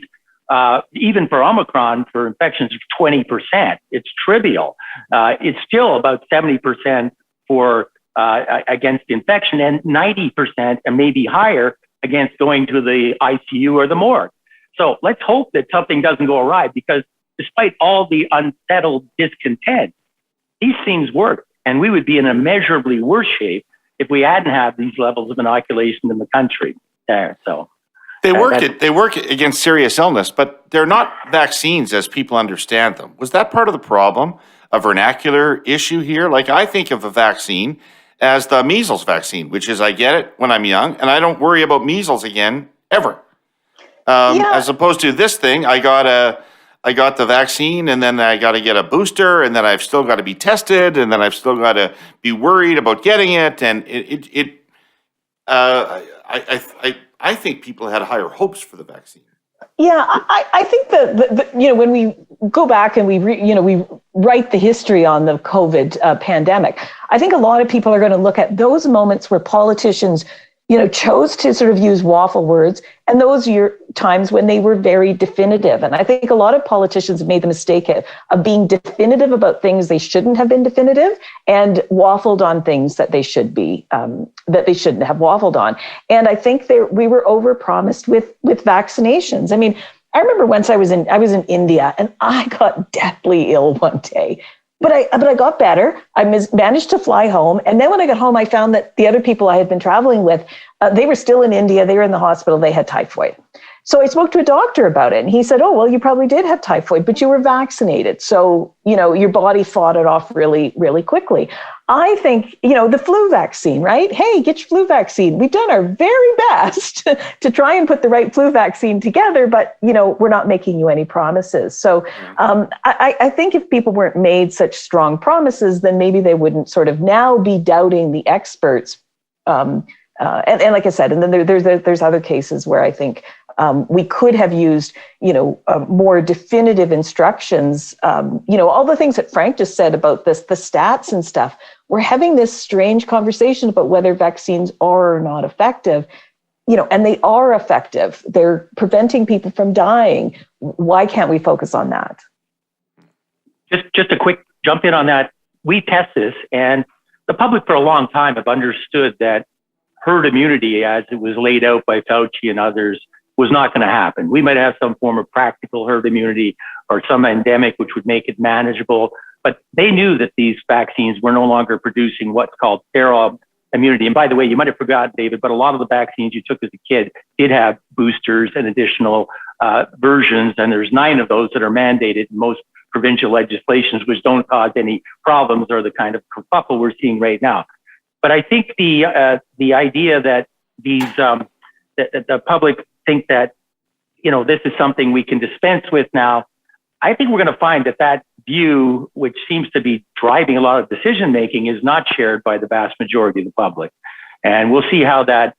even for Omicron, for infections, is 20%. It's trivial. It's still about 70% for against infection and 90% and maybe higher against going to the ICU or the morgue. So let's hope that something doesn't go awry, because despite all the unsettled discontent, these things work, and we would be in a measurably worse shape if we hadn't had these levels of inoculation in the country there. So they work against serious illness, but they're not vaccines as people understand them. Was that part of the problem, a vernacular issue here? Like, I think of a vaccine as the measles vaccine, which is I get it when I'm young and I don't worry about measles again ever. As opposed to this thing, I got the vaccine, and then I got to get a booster, and then I've still got to be tested, and then I've still got to be worried about getting it. And I think people had higher hopes for the vaccine. Yeah, I think that when we go back and we write the history on the COVID pandemic, I think a lot of people are going to look at those moments where politicians chose to sort of use waffle words, and those times when they were very definitive. And I think a lot of politicians have made the mistake of being definitive about things they shouldn't have been definitive, and waffled on things that they should be, that they shouldn't have waffled on. And I think we were overpromised with vaccinations. I mean, I remember once I was in India and I got deathly ill one day. But I got better. I managed to fly home. And then when I got home, I found that the other people I had been traveling with, they were still in India. They were in the hospital. They had typhoid. So I spoke to a doctor about it. And he said, oh, well, you probably did have typhoid, but you were vaccinated. So, your body fought it off really, really quickly. I think, the flu vaccine, right? Hey, get your flu vaccine. We've done our very best to try and put the right flu vaccine together, but, we're not making you any promises. So I think if people weren't made such strong promises, then maybe they wouldn't sort of now be doubting the experts. And like I said, and then there's other cases where I think we could have used, more definitive instructions. All the things that Frank just said about this, the stats and stuff. We're having this strange conversation about whether vaccines are or not effective, and they are effective. They're preventing people from dying. Why can't we focus on that? Just a quick jump in on that. We test this, and the public for a long time have understood that herd immunity, as it was laid out by Fauci and others, was not going to happen. We might have some form of practical herd immunity or some endemic which would make it manageable, but they knew that these vaccines were no longer producing what's called sterile immunity. And by the way, you might have forgotten, David, but a lot of the vaccines you took as a kid did have boosters and additional versions, and there's 9 of those that are mandated in most provincial legislations, which don't cause any problems or the kind of kerfuffle we're seeing right now. But I think the idea that these the public think that this is something we can dispense with now, I think we're going to find that view, which seems to be driving a lot of decision making, is not shared by the vast majority of the public, and we'll see how that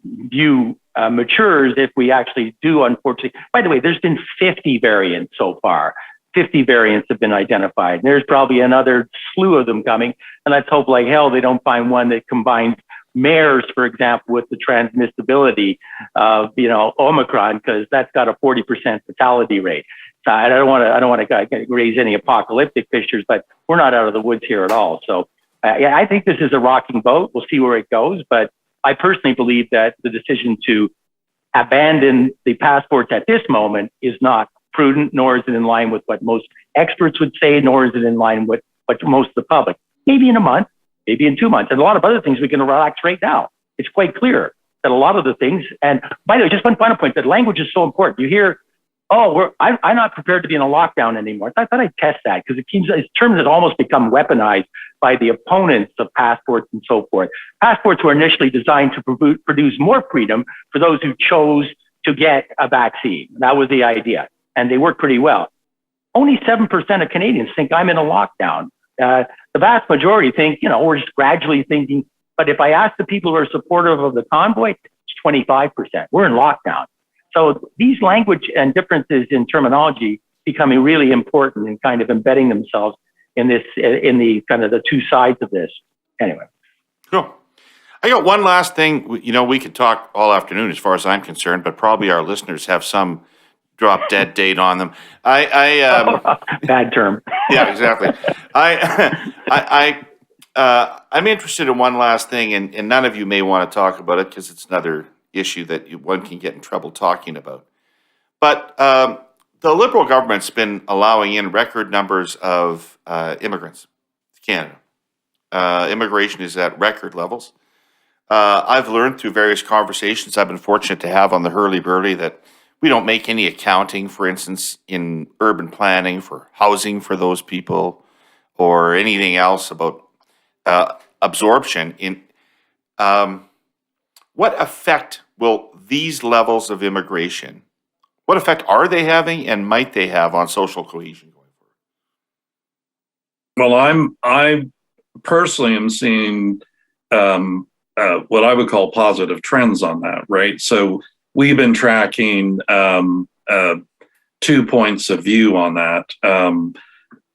view matures if we actually do. Unfortunately, by the way, there's been 50 variants so far. 50 variants have been identified. There's probably another slew of them coming, and let's hope like hell they don't find one that combines MERS, for example, with the transmissibility of Omicron, because that's got a 40% fatality rate. So I don't want to raise any apocalyptic pictures, but we're not out of the woods here at all. So I think this is a rocking boat. We'll see where it goes, but I personally believe that the decision to abandon the passports at this moment is not prudent, nor is it in line with what most experts would say, nor is it in line with what most of the public. Maybe in a month, maybe in 2 months, and a lot of other things we can relax right now. It's quite clear that a lot of the things, and by the way, just one final point, that language is so important. You hear, I'm not prepared to be in a lockdown anymore. I thought I'd test that, because it's terms that almost become weaponized by the opponents of passports and so forth. Passports were initially designed to produce more freedom for those who chose to get a vaccine. That was the idea, and they work pretty well. Only 7% of Canadians think I'm in a lockdown. The vast majority think, we're just gradually thinking. But if I ask the people who are supportive of the convoy, it's 25%. We're in lockdown. So these language and differences in terminology becoming really important and kind of embedding themselves in the kind of the two sides of this. Anyway. Cool. I got one last thing. We could talk all afternoon as far as I'm concerned, but probably our listeners have some drop dead date on them. Bad term. Yeah, exactly. I'm interested in one last thing, and none of you may want to talk about it because it's another issue that one can get in trouble talking about. But the Liberal government's been allowing in record numbers of immigrants to Canada. Immigration is at record levels. I've learned through various conversations I've been fortunate to have on the Herle Burly that we don't make any accounting, for instance, in urban planning for housing for those people or anything else about absorption. What effect will these levels of immigration, what effect are they having and might they have on social cohesion going forward? Well, I personally am seeing what I would call positive trends on that, right? So we've been tracking 2 points of view on that.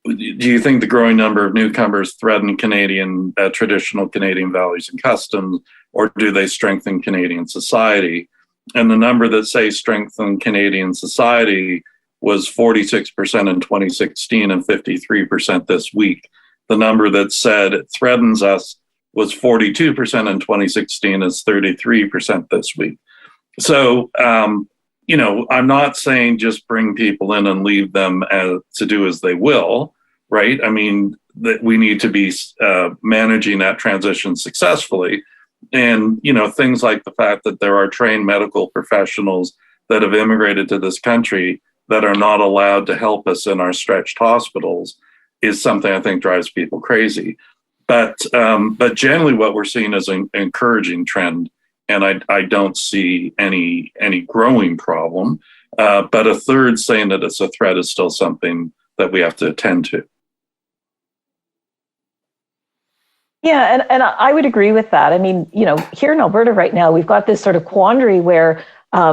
Do you think the growing number of newcomers threaten Canadian traditional Canadian values and customs, or do they strengthen Canadian society? And the number that say strengthen Canadian society was 46% in 2016 and 53% this week. The number that said it threatens us was 42% in 2016 and 33% this week. So I'm not saying just bring people in and leave them to do as they will, right? I mean, that we need to be managing that transition successfully. And, things like the fact that there are trained medical professionals that have immigrated to this country that are not allowed to help us in our stretched hospitals is something I think drives people crazy. But generally what we're seeing is an encouraging trend. And I don't see any growing problem. But a third saying that it's a threat is still something that we have to attend to. Yeah, and I would agree with that. I mean, here in Alberta right now, we've got this sort of quandary where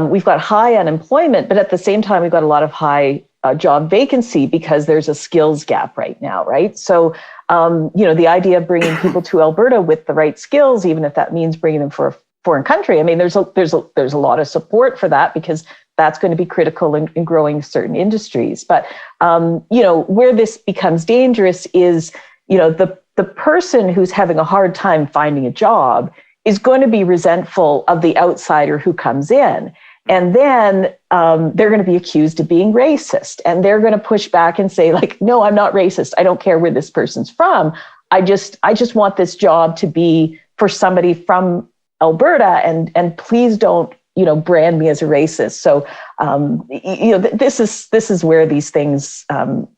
we've got high unemployment, but at the same time, we've got a lot of high job vacancy because there's a skills gap right now, right? So, the idea of bringing people to Alberta with the right skills, even if that means bringing them for a foreign country, I mean, there's a lot of support for that because that's going to be critical in growing certain industries. But, where this becomes dangerous is, the person who's having a hard time finding a job is going to be resentful of the outsider who comes in. And then they're going to be accused of being racist. And they're going to push back and say, like, no, I'm not racist. I don't care where this person's from. I just want this job to be for somebody from Alberta. And please don't, brand me as a racist. So, this is where these things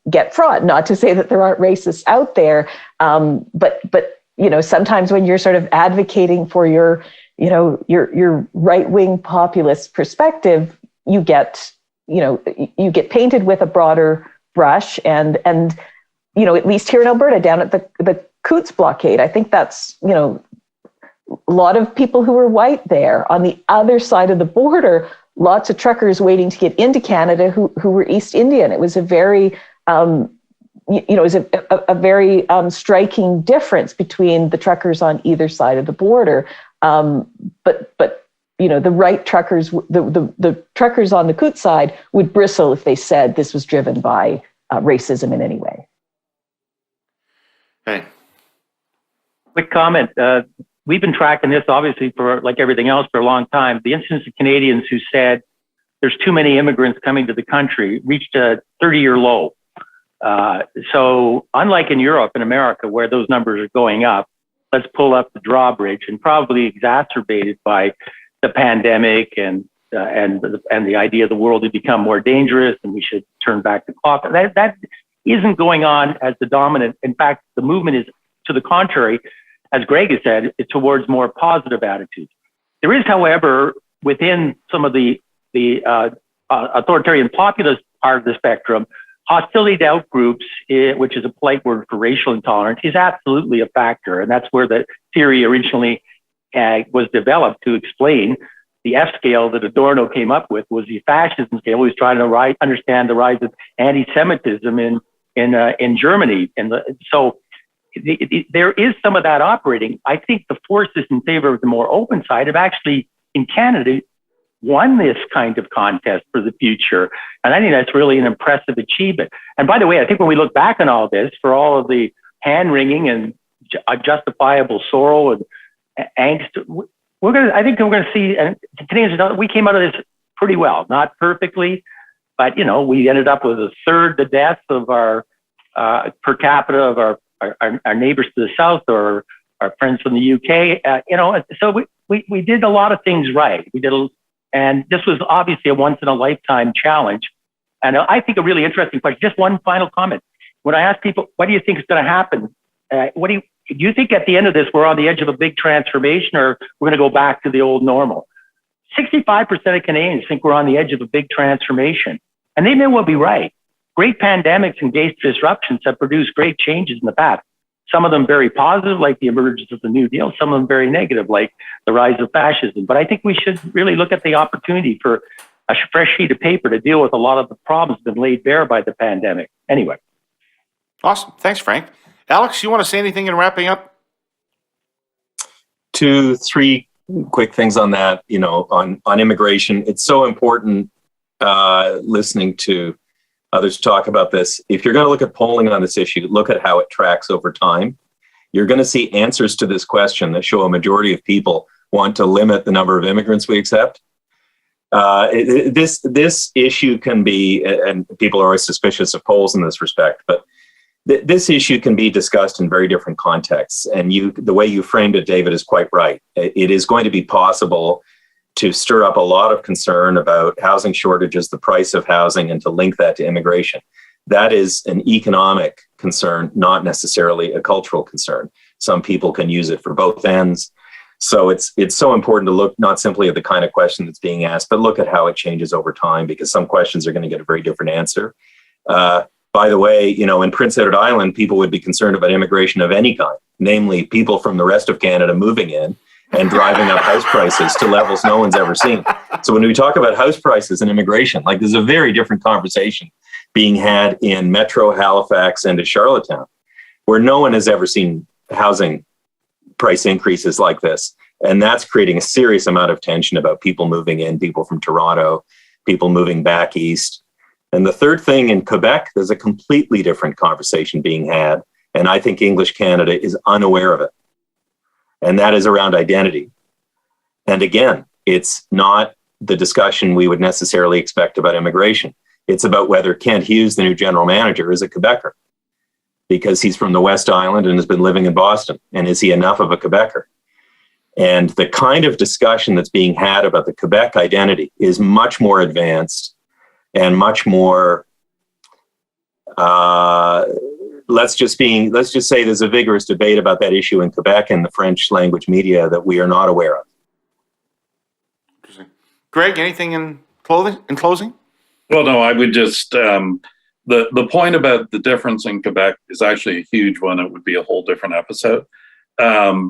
get fraught. Not to say that there aren't racists out there, but sometimes when you're sort of advocating for your right-wing populist perspective, you get painted with a broader brush, and at least here in Alberta, down at the Coutts blockade, I think that's a lot of people who were white there. On the other side of the border, lots of truckers waiting to get into Canada who were East Indian. It was a very, very striking difference between the truckers on either side of the border. But the right truckers, the truckers on the Coutts side would bristle if they said this was driven by racism in any way. Hey. Quick comment. We've been tracking this, obviously, for like everything else for a long time. The incidence of Canadians who said there's too many immigrants coming to the country reached a 30-year low. So unlike in Europe and America, where those numbers are going up, let's pull up the drawbridge, and probably exacerbated by the pandemic and the idea of the world had become more dangerous and we should turn back the clock. That isn't going on as the dominant. In fact, the movement is to the contrary. As Greg has said, it's towards more positive attitudes. There is, however, within some of the authoritarian populist part of the spectrum, hostility to outgroups, which is a polite word for racial intolerance, is absolutely a factor. And that's where the theory originally was developed to explain the F scale that Adorno came up with was the fascism scale. He was trying to understand the rise of anti-Semitism in Germany. So there is some of that operating. I think the forces in favor of the more open side have actually, in Canada, won this kind of contest for the future. And I think that's really an impressive achievement. And by the way, I think when we look back on all this, for all of the hand-wringing and justifiable sorrow and angst, I think we're going to see, and Canadians, we came out of this pretty well, not perfectly, but, we ended up with a third the deaths of our per capita of our neighbors to the south or our friends from the UK, so we did a lot of things right. And this was obviously a once in a lifetime challenge. And I think a really interesting question, just one final comment. When I ask people, what do you think is going to happen? Do you think at the end of this, we're on the edge of a big transformation, or we're going to go back to the old normal? 65% of Canadians think we're on the edge of a big transformation, and they may well be right. Great pandemics and great disruptions have produced great changes in the past. Some of them very positive, like the emergence of the New Deal. Some of them very negative, like the rise of fascism. But I think we should really look at the opportunity for a fresh sheet of paper to deal with a lot of the problems that have been laid bare by the pandemic. Anyway. Awesome. Thanks, Frank. Alex, you want to say anything in wrapping up? 2-3 quick things on that, on immigration. It's so important listening to others talk about this. If you're going to look at polling on this issue, look at how it tracks over time. You're going to see answers to this question that show a majority of people want to limit the number of immigrants we accept. This issue can be, and people are always suspicious of polls in this respect, but this issue can be discussed in very different contexts. And the way you framed it, David, is quite right. It is going to be possible to stir up a lot of concern about housing shortages, the price of housing, and to link that to immigration. That is an economic concern, not necessarily a cultural concern. Some people can use it for both ends. So it's so important to look not simply at the kind of question that's being asked, but look at how it changes over time, because some questions are going to get a very different answer. By the way, in Prince Edward Island, people would be concerned about immigration of any kind, namely people from the rest of Canada moving in and driving up house prices to levels no one's ever seen. So when we talk about house prices and immigration, there's a very different conversation being had in Metro Halifax and in Charlottetown, where no one has ever seen housing price increases like this. And that's creating a serious amount of tension about people moving in, people from Toronto, people moving back east. And the third thing, in Quebec, there's a completely different conversation being had. And I think English Canada is unaware of it. And that is around identity. And again, it's not the discussion we would necessarily expect about immigration. It's about whether Kent Hughes, the new general manager, is a Quebecer, because he's from the West Island and has been living in Boston. And is he enough of a Quebecer? And the kind of discussion that's being had about the Quebec identity is much more advanced and much more, let's just say there's a vigorous debate about that issue in Quebec and the French language media that we are not aware of. Interesting. Greg, anything in closing? Well, no, I would just, the point about the difference in Quebec is actually a huge one. It would be a whole different episode. But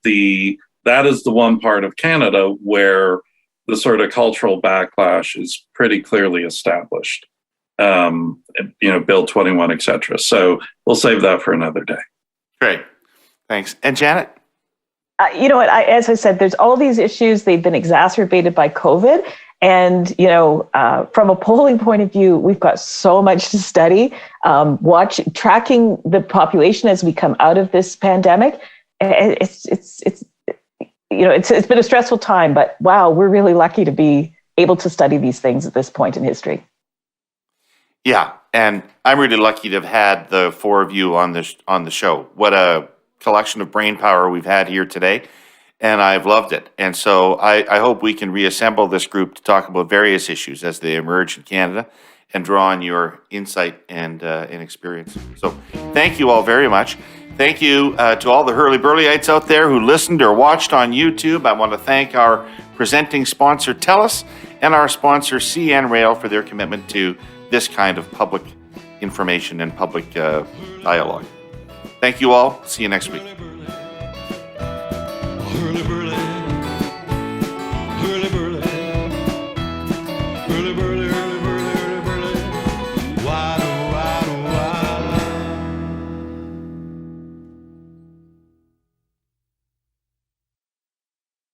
that is the one part of Canada where the sort of cultural backlash is pretty clearly established. Bill 21, et cetera. So we'll save that for another day. Great. Thanks. And Janet? You know what? As I said, there's all these issues. They've been exacerbated by COVID. And, from a polling point of view, we've got so much to study. Tracking the population as we come out of this pandemic. It's been a stressful time, but wow, we're really lucky to be able to study these things at this point in history. Yeah, and I'm really lucky to have had the four of you on the show. What a collection of brain power we've had here today, and I've loved it. And so I hope we can reassemble this group to talk about various issues as they emerge in Canada and draw on your insight and experience. So thank you all very much. Thank you to all the Herle Burlyites out there who listened or watched on YouTube. I want to thank our presenting sponsor, TELUS, and our sponsor, CN Rail, for their commitment to this kind of public information and public dialogue. Thank you all. See you next week.